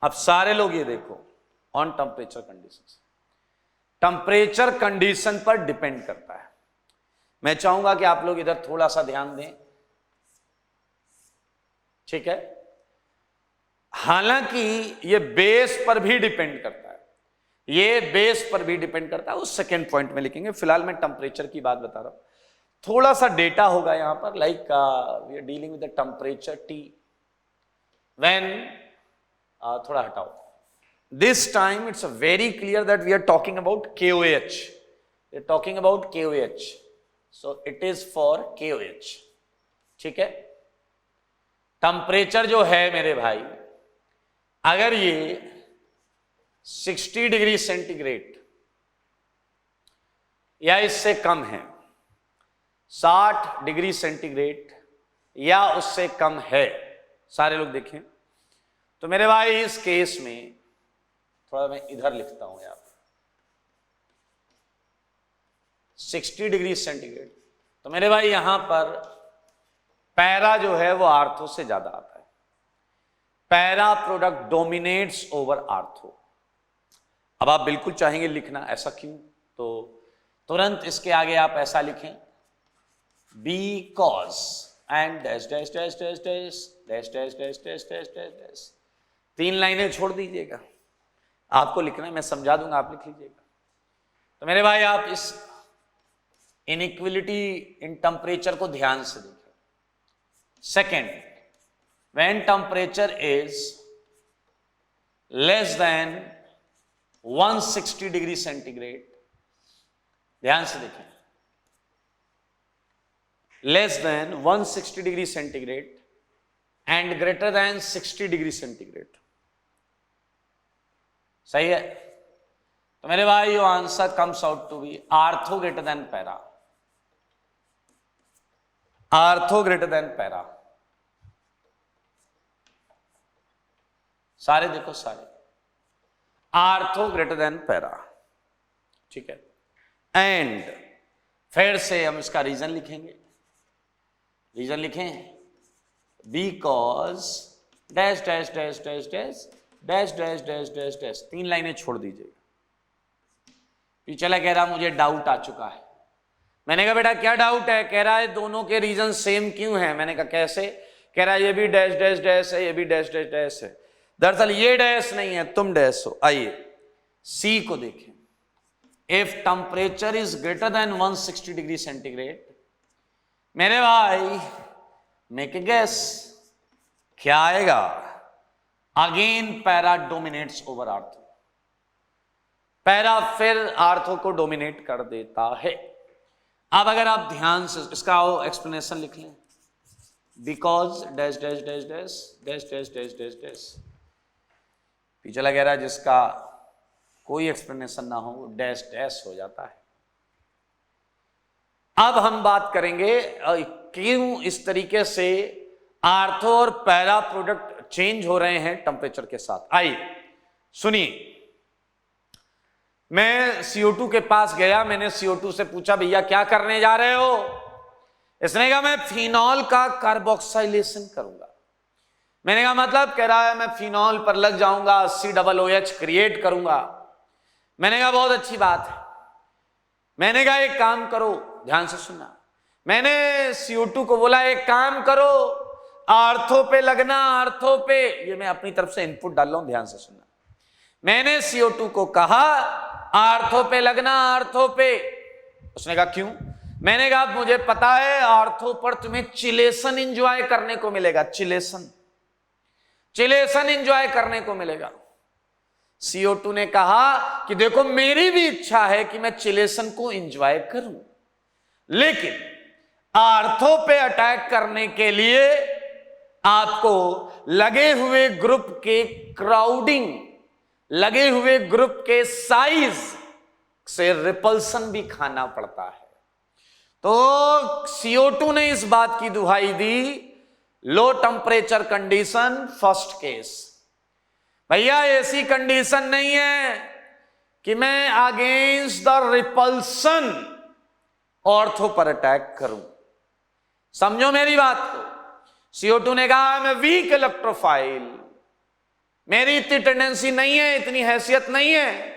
अब सारे लोग ये देखो, on temperature conditions, temperature condition पर डिपेंड करता है। मैं चाहूंगा कि आप लोग इधर थोड़ा सा ध्यान दें। ठीक है, हालांकि ये बेस पर भी डिपेंड करता है, ये बेस पर भी डिपेंड करता है, उस सेकेंड पॉइंट में लिखेंगे। फिलहाल मैं टेम्परेचर की बात बता रहा हूं, थोड़ा सा डेटा होगा यहां पर, like we are dealing with the temperature T when, थोड़ा हटाओ, this time it's very clear that we are talking about KOH, we are talking about KOH, so it is for KOH, ठीक है। Temperature जो है मेरे भाई, अगर ये 60 डिग्री सेंटीग्रेड या इससे कम है, 60 डिग्री सेंटीग्रेड या उससे कम है, सारे लोग देखें, तो मेरे भाई इस केस में थोड़ा मैं इधर लिखता हूं यार, 60 डिग्री सेंटीग्रेड, तो मेरे भाई यहां पर पैरा जो है वो आर्थो से ज्यादा आता है, para product dominates over ortho. अब आप बिल्कुल चाहेंगे लिखना, ऐसा क्यों, तो तुरंत इसके आगे आप ऐसा लिखें, because and dash dash dash dash dash dash dash dash dash dash dash dash, 3 लाइनें छोड़ दीजिएगा, आपको लिखना है, मैं समझा दूंगा, आप लिख लीजिएगा। तो मेरे भाई आप इस इनइक्वलिटी इन टेम्परेचर को ध्यान से देखें। Second, when temperature is less than 160 degree centigrade, ध्यान से देखें, less than 160 degree centigrade and greater than 60 degree centigrade, सही है। तो मेरे भाई यो answer comes out to be ortho greater than para, ortho greater than para, सारे देखो, सारे आर्थो ग्रेटर देन पैरा, ठीक है। एंड फिर से हम इसका रीजन लिखेंगे, रीजन लिखें, because dash dash dash dash dash dash dash dash dash dash, 3 लाइनें छोड़ दीजिएगा। चला कह रहा मुझे डाउट आ चुका है, मैंने कहा बेटा क्या डाउट है, कह रहा है दोनों के रीजन सेम क्यों है, मैंने कहा कैसे, कह रहा है ये भी डैश डैश डैश है, ये भी डैश डैश डैश है, दरअसल ये डैश नहीं है, तुम डैश हो। आइए सी को देखें, if temperature is greater than 160 degree centigrade, मेरे भाई मेक ए गेस, क्या आएगा, again para dominates over ortho, para फिर आर्थो को डोमिनेट कर देता है। अब अगर आप ध्यान से इसका एक्सप्लेनेशन लिख लें, because dash dash dash dash dash dash dash dash dash, पीछे लगा रहा जिसका कोई एक्सप्लेनेशन ना हो वो डैश डैश हो जाता है। अब हम बात करेंगे क्यों इस तरीके से आर्थो और पैरा प्रोडक्ट चेंज हो रहे हैं टेम्परेचर के साथ। आइए सुनिए, मैं CO2 के पास गया, मैंने CO2 से पूछा भैया क्या करने जा रहे हो, इसने कहा मैं फिनॉल का कार्बोक्सिलेशन करूंगा। मैंने कहा मतलब, कह रहा है मैं फिनॉल पर लग जाऊंगा, COOH क्रिएट करूंगा। मैंने कहा बहुत अच्छी बात है। मैंने कहा एक काम करो, ध्यान से सुनना, मैंने CO2 को बोला एक काम करो, आर्थो पे लगना, आर्थो पे, ये मैं अपनी तरफ से इनपुट डाल रहा हूं, ध्यान से सुनना। मैंने CO2 को कहा आर्थो पे लगना, आर्थो पे। उसने कहा क्यों? मैंने कहा मुझे पता है आर्थो पर तुम्हें चिलेशन एंजॉय करने को मिलेगा, चिलेशन एंजॉय करने को मिलेगा। CO2 ने कहा कि देखो मेरी भी इच्छा है कि मैं चिलेशन को एंजॉय करूं, लेकिन आर्थो पे अटैक करने के लिए आपको लगे हुए ग्रुप के क्राउडिंग, लगे हुए ग्रुप के साइज से रिपल्सन भी खाना पड़ता है। तो CO2 ने इस बात की दुहाई दी, low temperature condition first case, भैया ऐसी कंडीशन नहीं है कि मैं अगेंस्ट द रिपल्सन ऑर्थो पर अटैक करूं। समझो मेरी बात को। CO2 ने कहा मैं वीक इलेक्ट्रोफाइल, मेरी इतनी टेंडेंसी नहीं है, इतनी हैसियत नहीं है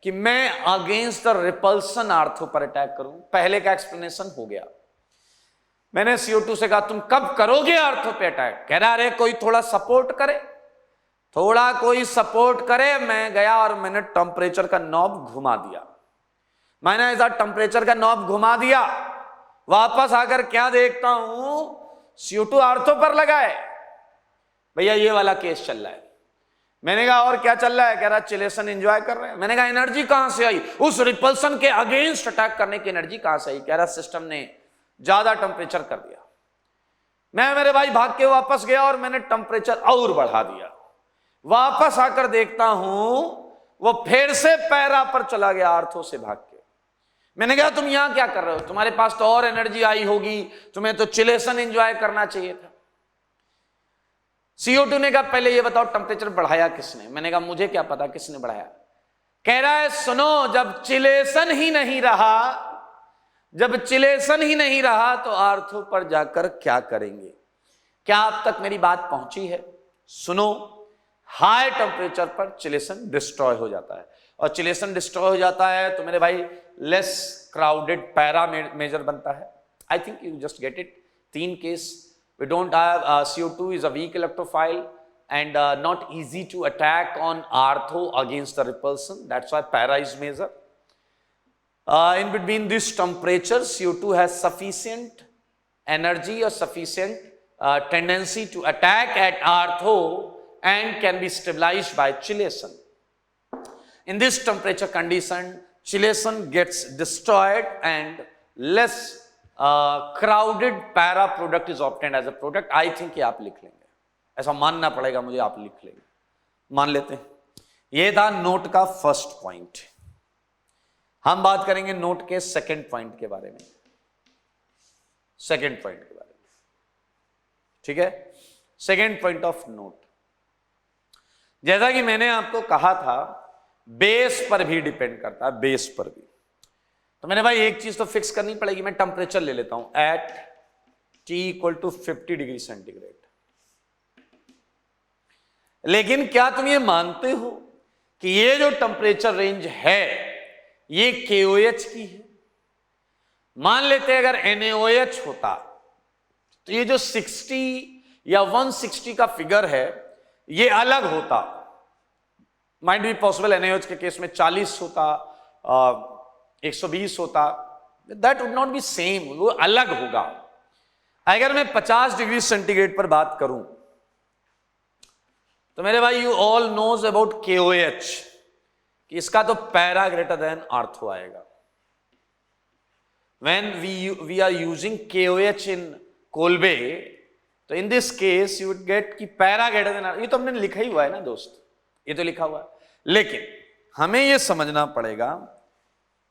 कि मैं अगेंस्ट द रिपल्सन आर्थो पर अटैक करूं। पहले का एक्सप्लेनेशन हो गया। मैंने CO2 से कहा तुम कब करोगे आर्थो पे अटैक? कह रहा अरे कोई थोड़ा सपोर्ट करे, थोड़ा कोई सपोर्ट करे। मैं गया और मैंने टेम्परेचर का नॉब घुमा दिया। मैंने ऐसा टेम्परेचर का नॉब घुमा दिया, वापस आकर क्या देखता हूं, CO2 आर्थो पर लगा है। भैया ये वाला केस चल रहा है। मैंने कहा और क्या चल रहा है? कह रहा चिलेशन एंजॉय कर रहे हैं। मैंने कहा एनर्जी कहां से आई? उस रिपल्सन के अगेंस्ट अटैक करने की एनर्जी कहां से आई? कह रहा सिस्टम ने ज्यादा टेम्परेचर कर दिया। मैं मेरे भाई भाग के वापस गया और मैंने टेम्परेचर और बढ़ा दिया। वापस आकर देखता हूं वो फिर से पैरा पर चला गया आर्थो से भाग के। मैंने कहा तुम यहां क्या कर रहे हो? तुम्हारे पास तो और एनर्जी आई होगी, तुम्हें तो चिलेशन एंजॉय करना चाहिए था। CO2 ने कहा पहले ये बताओ टेम्परेचर बढ़ाया किसने? मैंने कहा मुझे क्या पता किसने बढ़ाया। कह रहा है सुनो, जब चिलेशन ही नहीं रहा, जब चिलेशन ही नहीं रहा तो आर्थो पर जाकर क्या करेंगे? क्या आप तक मेरी बात पहुंची है? सुनो, हाई टेम्परेचर पर चिलेशन डिस्ट्रॉय हो जाता है, और चिलेशन डिस्ट्रॉय हो जाता है तो मेरे भाई लेस क्राउडेड पैरा मेजर बनता है। I think you just get it. 3 case we don't have CO2 is a weak electrophile and not easy to attack on artho against the repulsion. That's why para is major. In between this temperature, CO2 has sufficient energy or sufficient tendency to attack at artho and can be stabilized by chilation. In this temperature condition, chilation gets destroyed and less crowded para product is obtained as a product. I think ये आप लिख लेंगे, ऐसा मानना पड़ेगा मुझे, आप लिख लेंगे, मान लेते हैं। ये था नोट का फर्स्ट पॉइंट। हम बात करेंगे नोट के सेकंड पॉइंट के बारे में, सेकंड पॉइंट के बारे में, ठीक है। सेकंड पॉइंट ऑफ नोट, जैसा कि मैंने आपको कहा था बेस पर भी डिपेंड करता है, बेस पर भी। तो मैंने भाई एक चीज तो फिक्स करनी पड़ेगी। मैं टेम्परेचर ले लेता हूं एट T = 50 डिग्री सेंटीग्रेड। लेकिन क्या तुम ये मानते हो कि ये जो टेम्परेचर रेंज है ये KOH की है? मान लेते हैं अगर NaOH होता तो ये जो 60 या 160 का फिगर है ये अलग होता। माइट बी पॉसिबल NaOH के केस में 40 होता, 120 होता, that would not be same, वो अलग होगा। अगर मैं 50 डिग्री सेंटीग्रेड पर बात करूं तो मेरे भाई you all knows about KOH कि इसका तो पैरा ग्रेटर देन आर्थो आएगा। When we are using KOH in Kolbe, तो in this case you would get कि पैरा ग्रेटर देन आर्थो। ये तो हमने लिखा ही हुआ है ना दोस्त, ये तो लिखा हुआ है। लेकिन हमें यह समझना पड़ेगा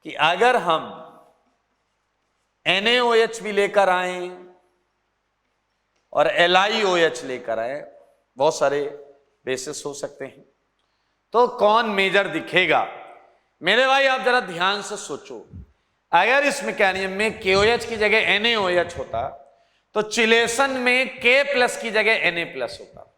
कि अगर हम NaOH भी लेकर आए और LiOH लेकर आए, बहुत सारे बेसिस हो सकते हैं, तो कौन मेजर दिखेगा? मेरे भाई आप जरा ध्यान से सोचो, अगर इस मैकेनिज्म में KOH की जगह NaOH होता तो चिलेशन में K+ की जगह Na+ होता,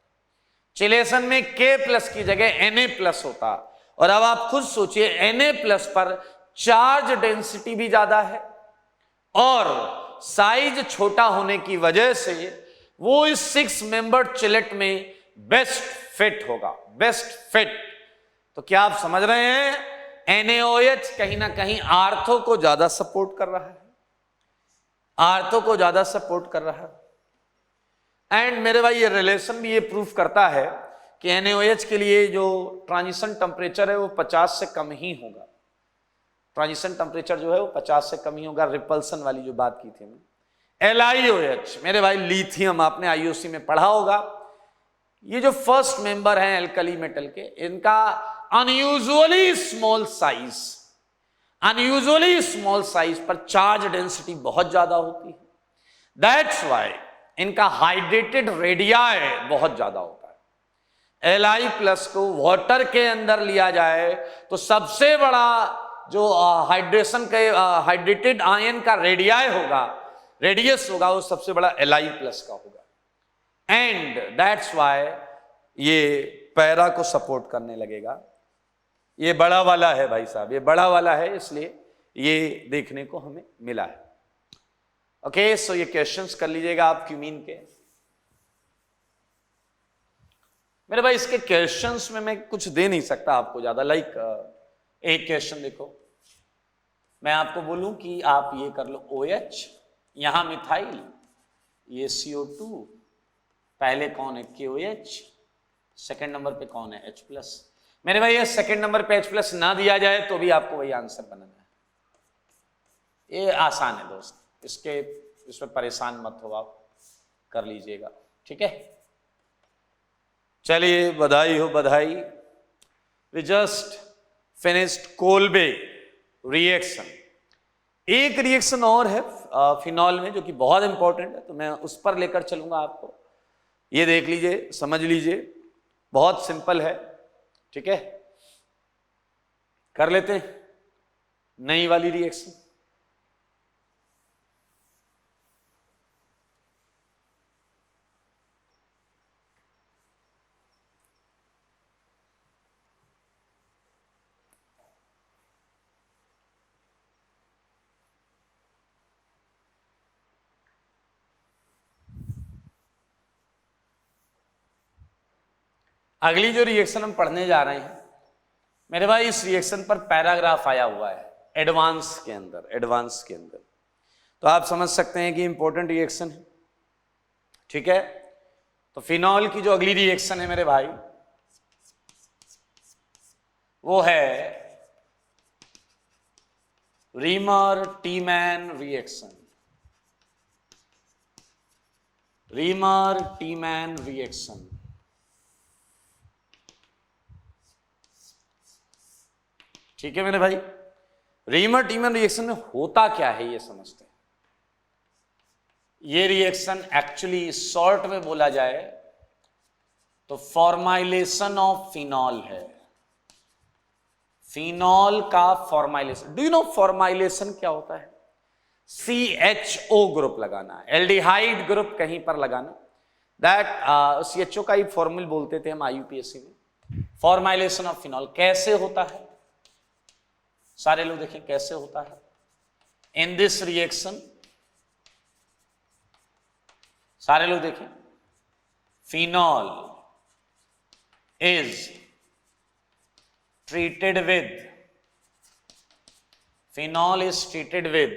चिलेशन में K+ की जगह Na+ होता। और अब आप खुद सोचिए Na+ पर चार्ज डेंसिटी भी ज्यादा है और साइज छोटा होने की वजह से वो इस 6 मेंबर चिलेट में बेस्ट फिट होगा, बेस्ट फिट। तो क्या आप समझ रहे हैं NaOH कहीं ना कहीं आर्थो को ज्यादा सपोर्ट कर रहा है, आर्थो को ज्यादा सपोर्ट कर रहा है। एंड मेरे भाई ये रिलेशन भी ये प्रूफ करता है कि NaOH के लिए जो ट्रांजिशन टेम्परेचर है वो 50 से कम ही होगा। ट्रांजिशन टेम्परेचर जो है वो 50 से कम ही होगा। रिपल्सन वाली जो बात की थी मैं। LiOH मेरे भाई लिथियम, आपने IUC में पढ़ा होगा। ये जो फर्स्ट मेंबर हैं एल्कली मेटल के, इनका unusually small size, unusually small size पर चार्ज डेंसिटी बहुत ज्यादा होती है। दैट्स वाई इनका हाइड्रेटेड रेडियाई बहुत ज्यादा होता है। Li+ को वाटर के अंदर लिया जाए तो सबसे बड़ा जो हाइड्रेशन के हाइड्रेटेड आयन का रेडियाई होगा, रेडियस होगा, वो सबसे बड़ा Li+ का होगा। एंड दैट्स वाई ये पैरा को सपोर्ट करने लगेगा। ये बड़ा वाला है भाई साहब, ये बड़ा वाला है, इसलिए ये देखने को हमें मिला है। ओके, सो ये क्वेश्चंस कर लीजिएगा आप क्यूमीन के। मेरे भाई इसके क्वेश्चंस में मैं कुछ दे नहीं सकता आपको ज्यादा, लाइक एक क्वेश्चन देखो, मैं आपको बोलूं कि आप ये कर लो OH, यहां मिथाइल, ये CO2, पहले कौन है KOH, सेकंड नंबर पे कौन है H+। मेरे भाई ये सेकंड नंबर पे H+ ना दिया जाए तो भी आपको वही आंसर बनाना है। ये आसान है दोस्त, इसमें परेशान मत हो आप, कर लीजिएगा, ठीक है। चलिए, बधाई हो बधाई। We just finished Kolbe reaction. एक रिएक्शन और है फिनॉल में जो कि बहुत इंपॉर्टेंट है, तो मैं उस पर लेकर चलूंगा आपको। ये देख लीजिए, समझ लीजिए, बहुत सिंपल है, ठीक है। कर लेते हैं नई वाली रिएक्शन। अगली जो रिएक्शन हम पढ़ने जा रहे हैं मेरे भाई, इस रिएक्शन पर पैराग्राफ आया हुआ है एडवांस के अंदर, तो आप समझ सकते हैं कि इंपॉर्टेंट रिएक्शन है, ठीक है। तो फिनॉल की जो अगली रिएक्शन है मेरे भाई, वो है रीमर-टीमैन रिएक्शन। रीमर-टीमैन रिएक्शन, ठीक है मेरे भाई। रीमर-टीमैन रिएक्शन में होता क्या है ये समझते हैं। ये रिएक्शन एक्चुअली शॉर्ट में बोला जाए तो फॉर्माइलेशन ऑफ फिनॉल है। फिनॉल का formylation, do you know formylation क्या होता है? CHO ग्रुप लगाना, एल्डिहाइड ग्रुप कहीं पर लगाना, दैट CHO का ही फॉर्मूल बोलते थे हम IUPAC में। फॉर्माइलेशन ऑफ फिनॉल कैसे होता है, सारे लोग देखें कैसे होता है। इन दिस रिएक्शन, सारे लोग देखें, phenol is treated with, phenol is treated with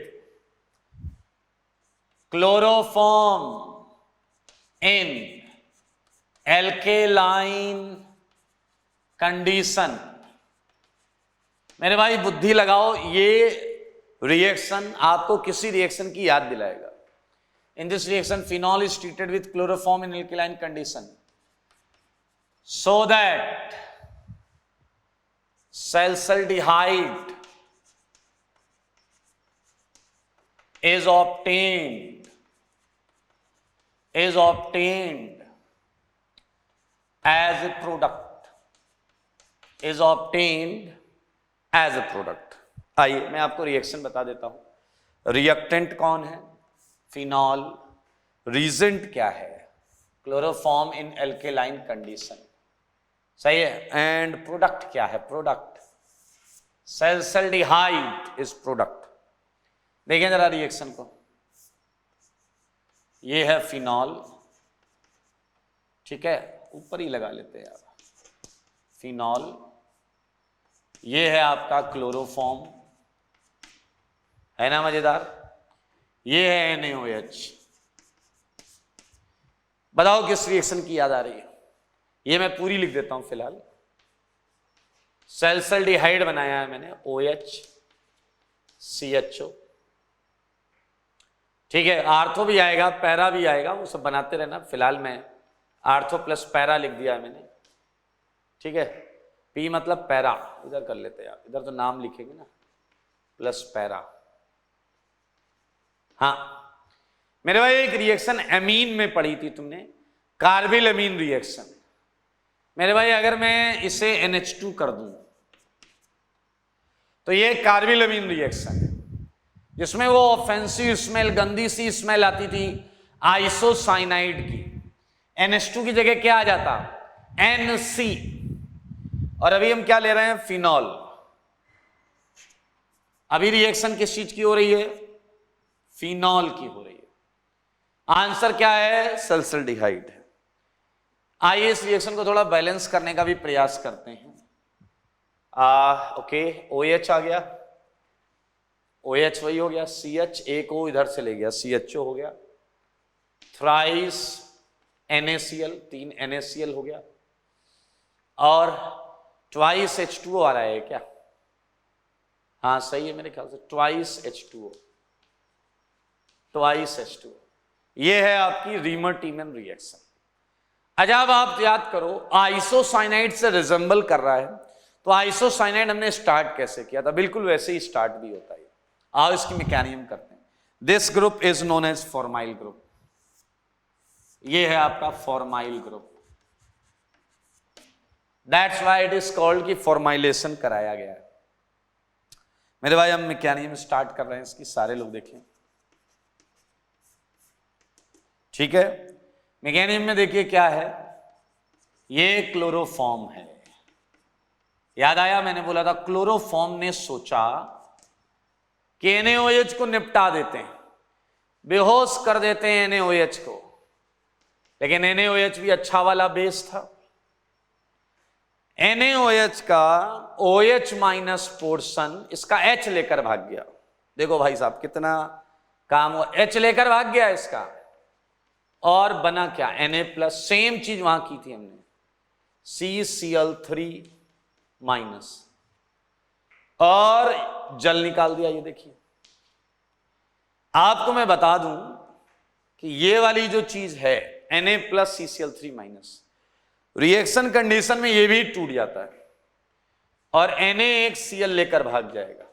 chloroform in alkaline condition। मेरे भाई बुद्धि लगाओ, ये रिएक्शन आपको किसी रिएक्शन की याद दिलाएगा। In this reaction phenol is treated with chloroform in alkaline condition so that salicylic is obtained as a product, आइए मैं आपको रिएक्शन बता देता हूं। रिएक्टेंट कौन है? फिनॉल। रीजेंट क्या है? क्लोरोफॉर्म इन एल्केलाइन कंडीशन, सही है। एंड प्रोडक्ट क्या है? Product salicylaldehyde is product. देखें जरा रिएक्शन को, ये है फिनॉल, ठीक है, ऊपर ही लगा लेते हैं यार, फिनॉल। ये है आपका क्लोरोफॉर्म, है ना मजेदार। ये है NaOH। बताओ किस रिएक्शन की याद आ रही है? ये मैं पूरी लिख देता हूं फिलहाल। सैलिसाइल्डिहाइड बनाया है मैंने, OH CHO, ठीक है। आर्थो भी आएगा, पैरा भी आएगा, वो सब बनाते रहना। फिलहाल मैं आर्थो प्लस पैरा लिख दिया है मैंने, ठीक है। P मतलब पैरा, इधर कर लेते हैं यार, इधर तो नाम लिखेंगे ना, प्लस पैरा। हाँ मेरे भाई, एक रिएक्शन एमीन में पढ़ी थी तुमने, कार्बिल अमीन रिएक्शन। मेरे भाई अगर मैं इसे NH2 कर दूं तो ये कार्बिल अमीन रिएक्शन है, जिसमें वो ऑफेंसिव स्मेल, गंदी सी स्मेल आती थी आइसोसाइनाइड की। NH2 की जगह क्या आ जाता? NC। और अभी हम क्या ले रहे हैं? फिनॉल। अभी रिएक्शन किस चीज की हो रही है? फिनॉल की हो रही है। आंसर क्या है? सल्फरडिहाइड है। आइए इस रिएक्शन को थोड़ा बैलेंस करने का भी प्रयास करते हैं। ओके, OH आ गया, OH वही हो गया, CH एक O इधर से ले गया, CHO हो गया, थ्राइस NaCl 3 NaCl हो गया, और ट्वाइस H2O आ रहा है क्या? हाँ सही है मेरे ख्याल से, ट्वाइस H2O, ट्वाइस H2O। ये है आपकी रीमर-टीमन रिएक्शन। जब आप याद करो आइसोसाइनाइड से रिजेंबल कर रहा है, तो आइसोसाइनाइड हमने स्टार्ट कैसे किया था? बिल्कुल वैसे ही स्टार्ट भी होता है। आओ इसकी मैकेनिज्म करते हैं। This group is known as formyl group. ये है आपका formyl group, that's why it is called कि फॉर्माइलेशन कराया गया है। मेरे भाई हम मैकेनिज्म स्टार्ट कर रहे हैं इसकी, सारे लोग देखें, ठीक है। मैकेनिज्म में देखिए क्या है, ये क्लोरोफॉर्म है। याद आया मैंने बोला था क्लोरोफॉर्म ने सोचा कि NaOH को निपटा देते हैं, बेहोश कर देते हैं NaOH को, लेकिन NaOH भी अच्छा वाला बेस था। NaOH का OH माइनस पोर्शन इसका H लेकर भाग गया। देखो भाई साहब कितना काम हुआ, H लेकर भाग गया इसका, और बना क्या? Na+, सेम चीज वहां की थी हमने, CCl3 माइनस, और जल निकाल दिया। ये देखिए, आपको मैं बता दूं कि ये वाली जो चीज है Na+ CCl3 minus, reaction condition में ये भी टूट जाता है और Na एक Cl लेकर भाग जाएगा,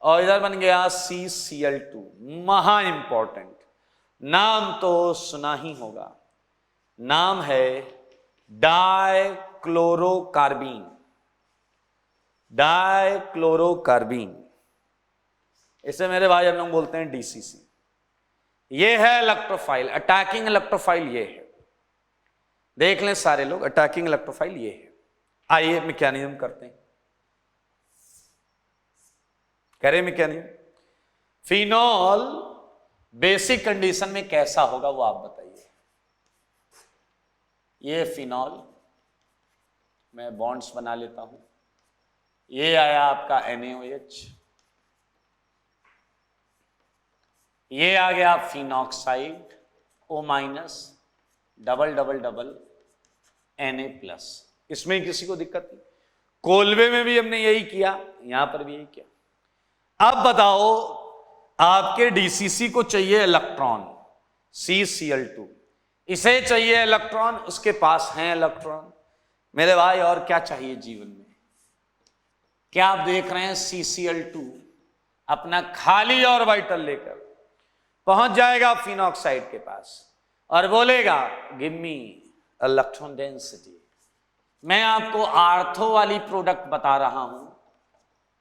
और इधर बन गया CCl2। महा इंपॉर्टेंट नाम तो सुना ही होगा, नाम है डाइक्लोरोकार्बीन। डाइक्लोरोकार्बीन, इसे मेरे भाई हम लोग बोलते हैं DCC। ये है इलेक्ट्रोफाइल, अटैकिंग इलेक्ट्रोफाइल ये है। देख लें सारे लोग, अटैकिंग इलेक्ट्रोफाइल ये है। आइए मैकेनिज्म करते हैं, करें मैकेनिज्म। फिनॉल बेसिक कंडीशन में कैसा होगा वो आप बताइए। ये फिनॉल, मैं बॉन्ड्स बना लेता हूं, ये आया आपका NaOH, ये आ गया phenoxide O minus double double double Na+। इसमें किसी को दिक्कत नहीं, कोलवे में भी हमने यही किया, यहां पर भी यही किया। अब बताओ आपके DCC को चाहिए इलेक्ट्रॉन CCl2, इसे चाहिए इलेक्ट्रॉन, उसके पास है इलेक्ट्रॉन। मेरे भाई और क्या चाहिए जीवन में? क्या आप देख रहे हैं CCl2 अपना खाली ऑर्बिटल लेकर पहुंच जाएगा फिनॉक्साइड के पास और बोलेगा गिव मी इलेक्ट्रॉन डेंसिटी। मैं आपको आर्थो वाली प्रोडक्ट बता रहा हूं,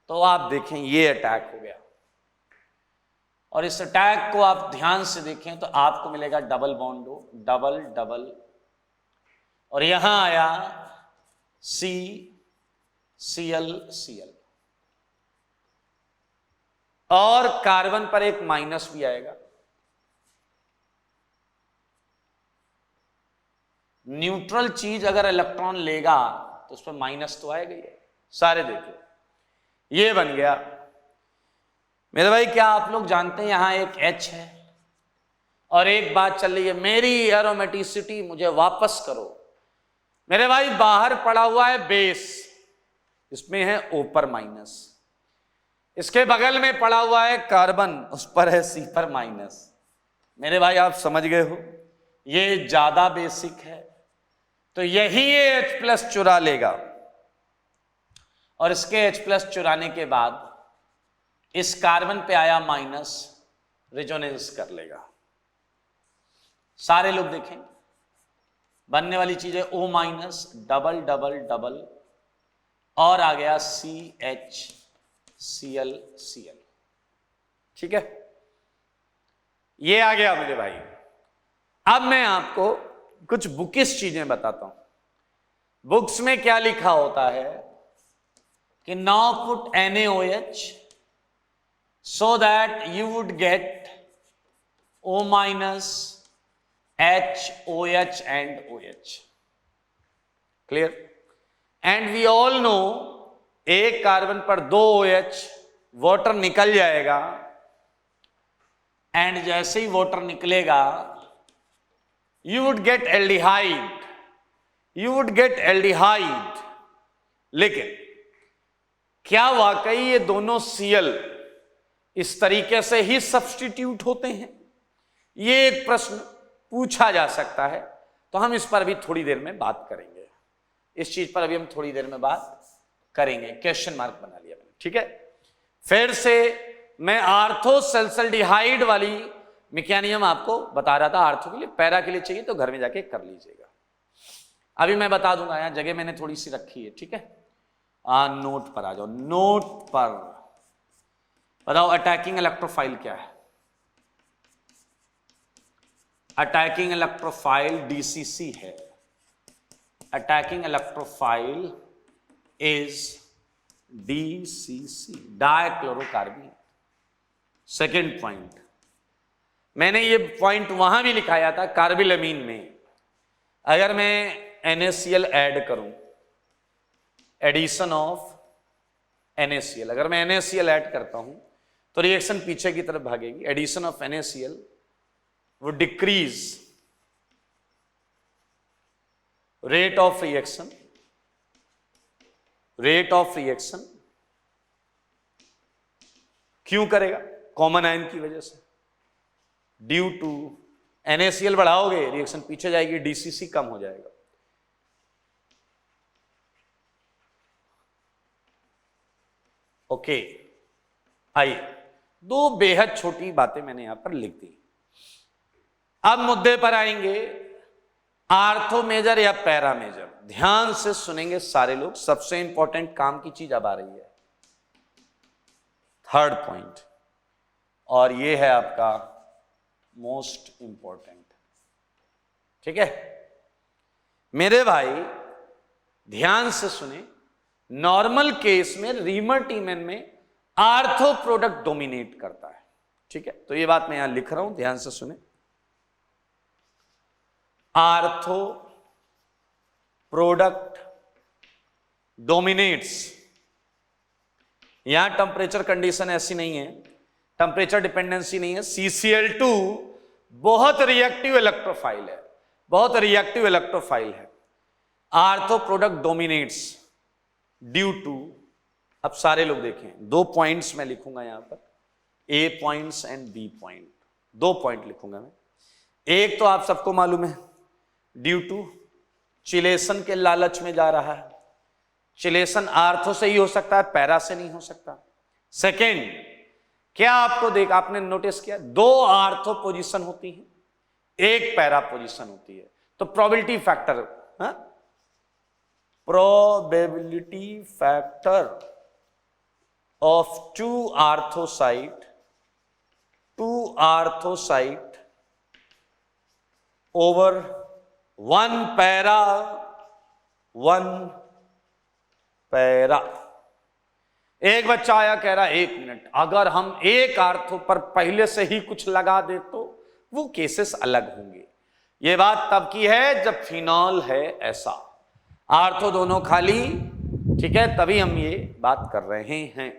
तो आप देखें ये अटैक हो गया, और इस अटैक को आप ध्यान से देखें तो आपको मिलेगा डबल बॉन्ड हो, डबल डबल, और यहां आया CCl, और कार्बन पर एक माइनस भी आएगा। न्यूट्रल चीज अगर इलेक्ट्रॉन लेगा तो उस पर माइनस तो आएगा ही। सारे देखो ये बन गया। मेरे भाई क्या आप लोग जानते हैं यहां एक H है और एक बात चल रही है, मेरी एरोमेटिसिटी मुझे वापस करो। मेरे भाई बाहर पड़ा हुआ है बेस, इसमें है O पर माइनस, इसके बगल में पड़ा हुआ है कार्बन, उस पर है C पर माइनस। मेरे भाई आप समझ गए हो, ये ज्यादा बेसिक है, तो यही ये H+ चुरा लेगा, और इसके H+ चुराने के बाद इस कार्बन पे आया माइनस, रेजोनेंस कर लेगा। सारे लोग देखें, बनने वाली चीज है O minus double double double, और आ गया CHCl, ठीक है, ये आ गया मेरे भाई। अब मैं आपको कुछ बुकिश चीजें बताता हूं। बुक्स में क्या लिखा होता है कि now put NaOH so that you would get O minus HOH and OH. Clear? And we all know एक कार्बन पर 2 OH, वाटर निकल जाएगा, एंड जैसे ही वाटर निकलेगा यू वुड गेट एल्डिहाइड, लेकिन क्या वाकई ये दोनों Cl इस तरीके से ही सब्स्टिट्यूट होते हैं? ये एक प्रश्न पूछा जा सकता है, तो हम इस पर भी थोड़ी देर में बात करेंगे। इस चीज पर अभी हम थोड़ी देर में बात करेंगे। क्वेश्चन मार्क बना लिया मैंने, ठीक है। फिर से मैं आर्थोसल्फाल्डिहाइड वाली मैकेनिज्म आपको बता रहा था। आर्थो के लिए, पैरा के लिए चाहिए तो घर में जाके कर लीजिएगा। अभी मैं बता दूंगा, यहां जगह मैंने थोड़ी सी रखी है, ठीक है। नोट पर आ जाओ। नोट पर बताओ अटैकिंग इलेक्ट्रोफाइल क्या है? अटैकिंग इलेक्ट्रोफाइल DCC है। Attacking electrophile is DCC, dichlorocarbene. Second point, मैंने ये पॉइंट वहां भी लिखाया था कार्बिलमीन में। अगर मैं NaCl ऐड करूं, एडिशन ऑफ NaCl, अगर मैं NaCl ऐड करता हूं तो रिएक्शन पीछे की तरफ भागेगी। एडिशन ऑफ NaCl वो डिक्रीज रेट ऑफ रिएक्शन, क्यों करेगा? कॉमन आयन की वजह से। ड्यू टू NaCl बढ़ाओगे, रिएक्शन पीछे जाएगी, DCC कम हो जाएगा। ओके, आइए, दो बेहद छोटी बातें मैंने यहां पर लिख दी। अब मुद्दे पर आएंगे, आर्थो मेजर या पैरा मेजर। ध्यान से सुनेंगे सारे लोग, सबसे इंपॉर्टेंट काम की चीज अब आ रही है, थर्ड पॉइंट, और ये है आपका मोस्ट इंपॉर्टेंट, ठीक है मेरे भाई। ध्यान से सुने, नॉर्मल केस में रीमर टीमेन में आर्थो प्रोडक्ट डोमिनेट करता है, ठीक है। तो ये बात मैं यहां लिख रहा हूं, ध्यान से सुने। Ortho product dominates. यहां टेंपरेचर कंडीशन ऐसी नहीं है, टेंपरेचर डिपेंडेंसी नहीं है। CCl2 बहुत रिएक्टिव इलेक्ट्रोफाइल है, ortho product dominates due to, अब सारे लोग देखें, 2 पॉइंट्स मैं लिखूंगा यहां पर, A points and B point, 2 point लिखूंगा मैं। एक तो आप सबको मालूम है, ड्यू टू चिलेशन के लालच में जा रहा है। चिलेशन आर्थो से ही हो सकता है, पैरा से नहीं हो सकता। सेकेंड, क्या आपने नोटिस किया, 2 आर्थो पोजीशन होती हैं, 1 पैरा पोजीशन होती है, तो प्रोबेबिलिटी ऑफ 2 आर्थोसाइट ओवर 1 पैरा। एक बच्चा आया, कह रहा 1 मिनट, अगर हम 1 आर्थो पर पहले से ही कुछ लगा दे तो वो केसेस अलग होंगे। ये बात तब की है जब फिनॉल है ऐसा, आर्थो दोनों खाली, ठीक है, तभी हम ये बात कर रहे हैं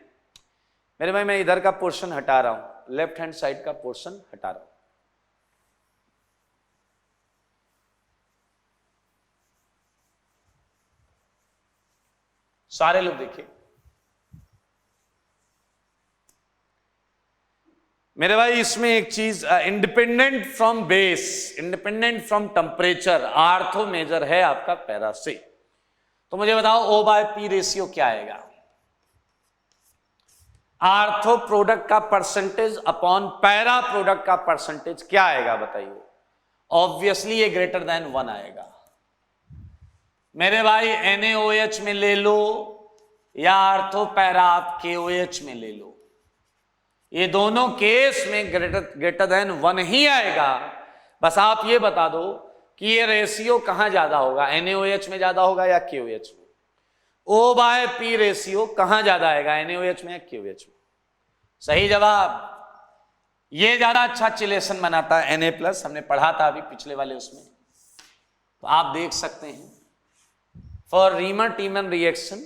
मेरे भाई। मैं इधर का पोर्शन हटा रहा हूं, लेफ्ट हैंड साइड का पोर्शन हटा रहा हूं। सारे लोग देखिए मेरे भाई, इसमें एक चीज, independent from base, independent from temperature, ortho major है आपका पैरा से। तो मुझे बताओ O/P रेशियो क्या आएगा? आर्थो प्रोडक्ट का परसेंटेज अपॉन पैरा प्रोडक्ट का परसेंटेज क्या आएगा बताइए? ऑब्वियसली ये ग्रेटर देन 1 आएगा मेरे भाई। NaOH में ले लो या आर्थो पैरा आप KOH में ले लो, ये दोनों केस में ग्रेटर देन 1 ही आएगा। बस आप ये बता दो कि ये रेशियो कहां ज्यादा होगा, NaOH में ज्यादा होगा या KOH में? O/P रेशियो कहां ज्यादा आएगा, NaOH में या KOH में? सही जवाब ये ज्यादा अच्छा चिलेशन बनाता है Na+, हमने पढ़ा था अभी पिछले वाले उसमें, तो आप देख सकते हैं फॉर रीमन टीमन रिएक्शन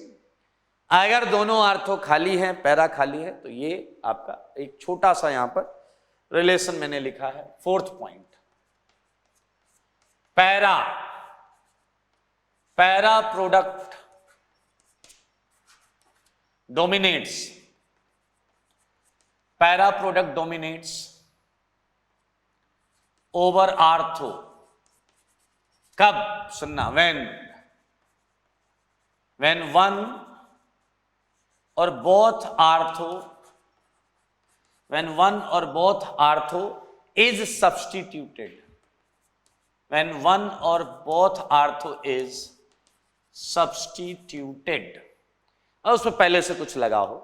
अगर दोनों आर्थो खाली है, पैरा खाली है, तो ये आपका एक छोटा सा यहां पर रिलेशन मैंने लिखा है। Fourth point, para product dominates, para product dominates over ortho कब? सुनना, when one or both ortho is substituted, when one or both ortho is substituted, और उसमें पहले से कुछ लगा हो,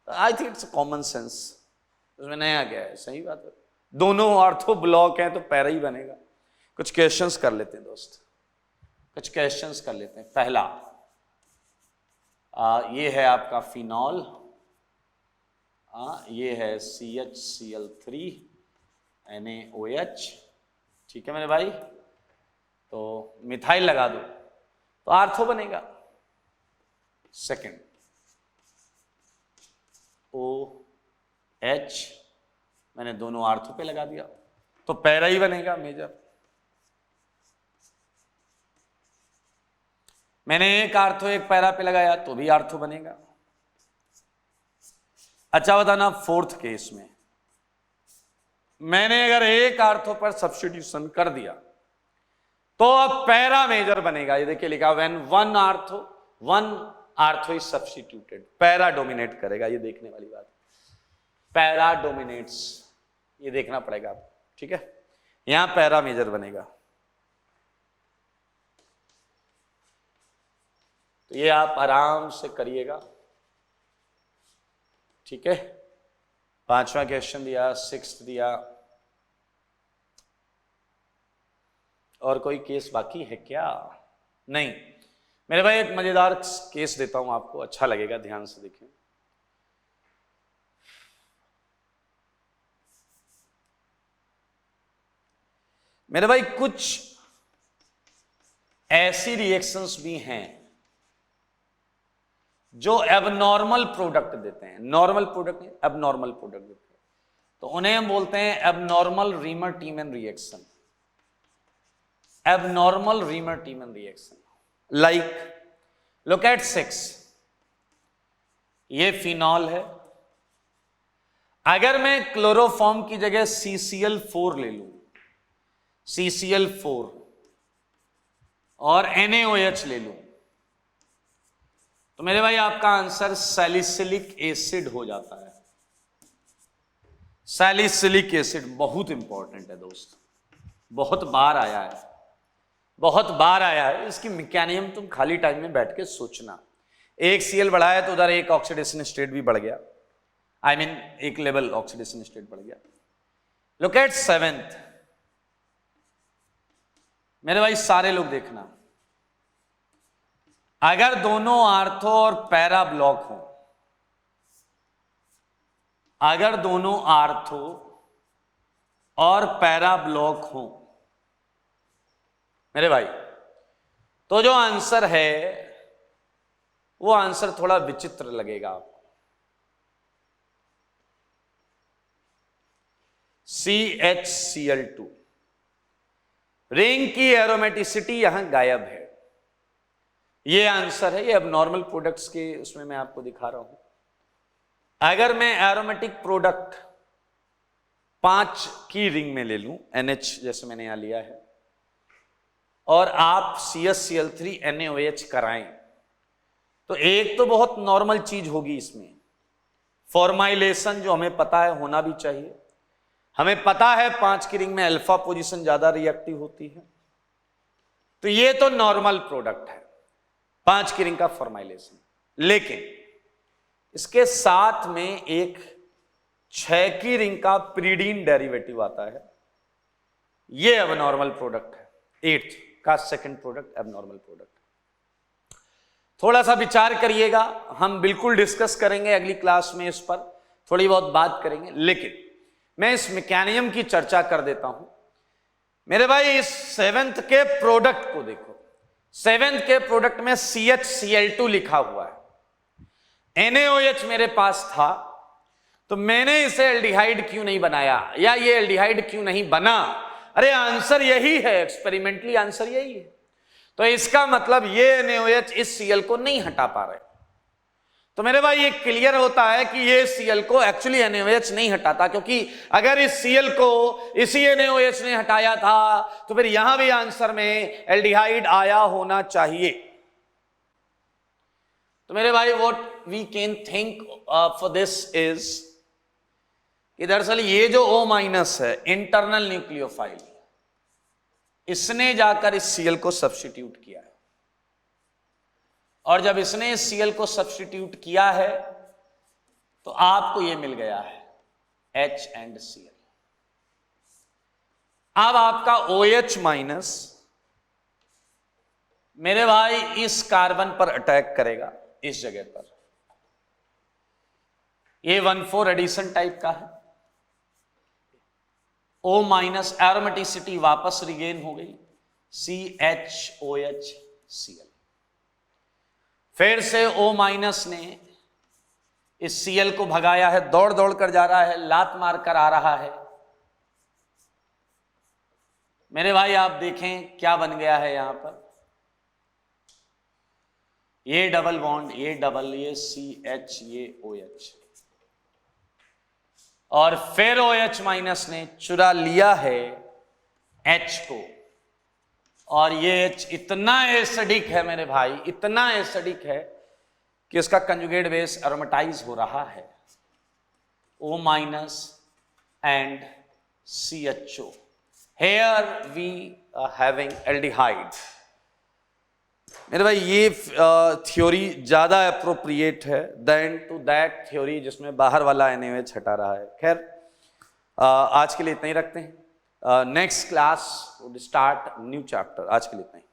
I think it's common sense, उसमें नया गया है, सही बात है। दोनों ऑर्थो ब्लॉक हैं तो पैरा ही बनेगा। कुछ क्वेश्चंस कर लेते हैं दोस्त, कुछ क्वेश्चंस कर लेते हैं। पहला ये है आपका फिनॉल, ये है CHCl3 NaOH, ठीक है मेरे भाई, तो मिथाइल लगा दो तो आर्थो बनेगा। सेकंड OH मैंने दोनों आर्थो पे लगा दिया तो पैरा ही बनेगा मेजर। मैंने एक आर्थो एक पैरा पे लगाया तो भी आर्थो बनेगा। अच्छा बताना, फोर्थ केस में मैंने अगर एक आर्थो पर सब्स्टिट्यूशन कर दिया तो अब पैरा मेजर बनेगा। ये देखिए लिखा when one ortho is substituted, para dominate करेगा। ये देखने वाली बात, पैरा डोमिनेट्स, ये देखना पड़ेगा आपको, ठीक है। यहां पैरा मेजर बनेगा, तो ये आप आराम से करिएगा, ठीक है। पांचवा क्वेश्चन दिया, सिक्स्थ दिया, और कोई केस बाकी है क्या? नहीं मेरे भाई, एक मजेदार केस देता हूं आपको, अच्छा लगेगा, ध्यान से देखें। मेरे भाई कुछ ऐसी रिएक्शंस भी हैं जो एबनॉर्मल प्रोडक्ट देते हैं, नॉर्मल प्रोडक्ट नहीं, एबनॉर्मल प्रोडक्ट देते हैं, तो उन्हें हम बोलते हैं abnormal reamer टीमन reaction. Abnormal reamer टीमन reaction like look at 6, ये फिनॉल है। अगर मैं क्लोरोफॉर्म की जगह CCl4 ले लूं, CCl4 और NaOH ले लूं, तो मेरे भाई आपका आंसर सैलिसिलिक एसिड हो जाता है। सैलिसिलिक एसिड बहुत इंपॉर्टेंट है दोस्त, बहुत बार आया है, बहुत बार आया है। इसकी मैकेनिज्म तुम खाली टाइम में बैठ के सोचना। एक Cl बढ़ाया तो उधर एक ऑक्सीडेशन स्टेट भी बढ़ गया, आई मीन एक लेवल ऑक्सीडेशन स्टेट बढ़ गया। लुक एट 7th, मेरे भाई सारे लोग देखना, अगर दोनों आर्थो और पैरा ब्लॉक हो, अगर दोनों आर्थो और पैरा ब्लॉक हो मेरे भाई, तो जो आंसर है वो आंसर थोड़ा विचित्र लगेगा आपको। CHCl2, रिंग की एरोमेटिसिटी यहां गायब है, ये आंसर है। ये अब नॉर्मल प्रोडक्ट्स के उसमें मैं आपको दिखा रहा हूं। अगर मैं एरोमेटिक प्रोडक्ट 5 की रिंग में ले लूं, NH जैसे मैंने यहां लिया है, और आप CHCl3 NaOH कराएं, तो एक तो बहुत नॉर्मल चीज होगी इसमें, फॉर्माइलेशन जो हमें पता है होना भी चाहिए। हमें पता है 5 की रिंग में अल्फा पोजीशन ज्यादा रिएक्टिव होती है, तो ये तो नॉर्मल प्रोडक्ट है 5 की रिंग का फॉर्माइलेशन। लेकिन इसके साथ में एक 6 की रिंग का प्रीडीन डेरिवेटिव आता है, ये एबनॉर्मल प्रोडक्ट है। 8th का सेकंड प्रोडक्ट एबनॉर्मल प्रोडक्ट। थोड़ा सा विचार करिएगा, हम बिल्कुल डिस्कस करेंगे अगली क्लास में, इस पर थोड़ी बहुत बात करेंगे। लेकिन मैं इस मैकेनिज्म की चर्चा कर देता हूं। मेरे भाई इस 7th के प्रोडक्ट को देखो, 7th के प्रोडक्ट में CHCl2 लिखा हुआ है। NaOH मेरे पास था, तो मैंने इसे एल्डिहाइड क्यों नहीं बनाया, या ये एल्डिहाइड क्यों नहीं बना? अरे आंसर यही है, एक्सपेरिमेंटली आंसर यही है। तो इसका मतलब ये NaOH इस Cl को नहीं हटा पा रहे। तो मेरे भाई ये क्लियर होता है कि ये Cl को एक्चुअली NaOH नहीं हटाता, क्योंकि अगर इस Cl को इसी NaOH ने हटाया था तो फिर यहां भी आंसर में एल्डिहाइड आया होना चाहिए। तो मेरे भाई what we can think for this is कि दरअसल ये जो O- है इंटरनल न्यूक्लियोफाइल, इसने जाकर इस Cl को सब्स्टिट्यूट किया है, और जब इसने इस Cl को सब्स्टिट्यूट किया है तो आपको ये मिल गया है H and Cl। अब आपका OH- मेरे भाई इस कार्बन पर अटैक करेगा, इस जगह पर। ये 1,4 एडिशन टाइप का है। O- एरोमेटिसिटी वापस रिगेन हो गई, CHOH Cl। फिर से O- ने इस Cl को भगाया है, दौड़ दौड़ कर जा रहा है, लात मार कर आ रहा है। मेरे भाई आप देखें क्या बन गया है यहां पर, ये डबल बॉन्ड, ये डबल, ये CH, ये OH, और फिर OH- ने चुरा लिया है H को, और ये H इतना एसिडिक है मेरे भाई, इतना एसिडिक है कि इसका कंजुगेट बेस एरोमेटाइज हो रहा है, O- and CHO। Here we are having aldehyde। मेरे भाई ये थ्योरी ज्यादा अप्रोप्रिएट है देन टू दैट थ्योरी जिसमें बाहर वाला NaOH हटा रहा है। खैर आज के लिए इतना ही रखते हैं। Next class would start new chapter. आज के लिए इतना ही।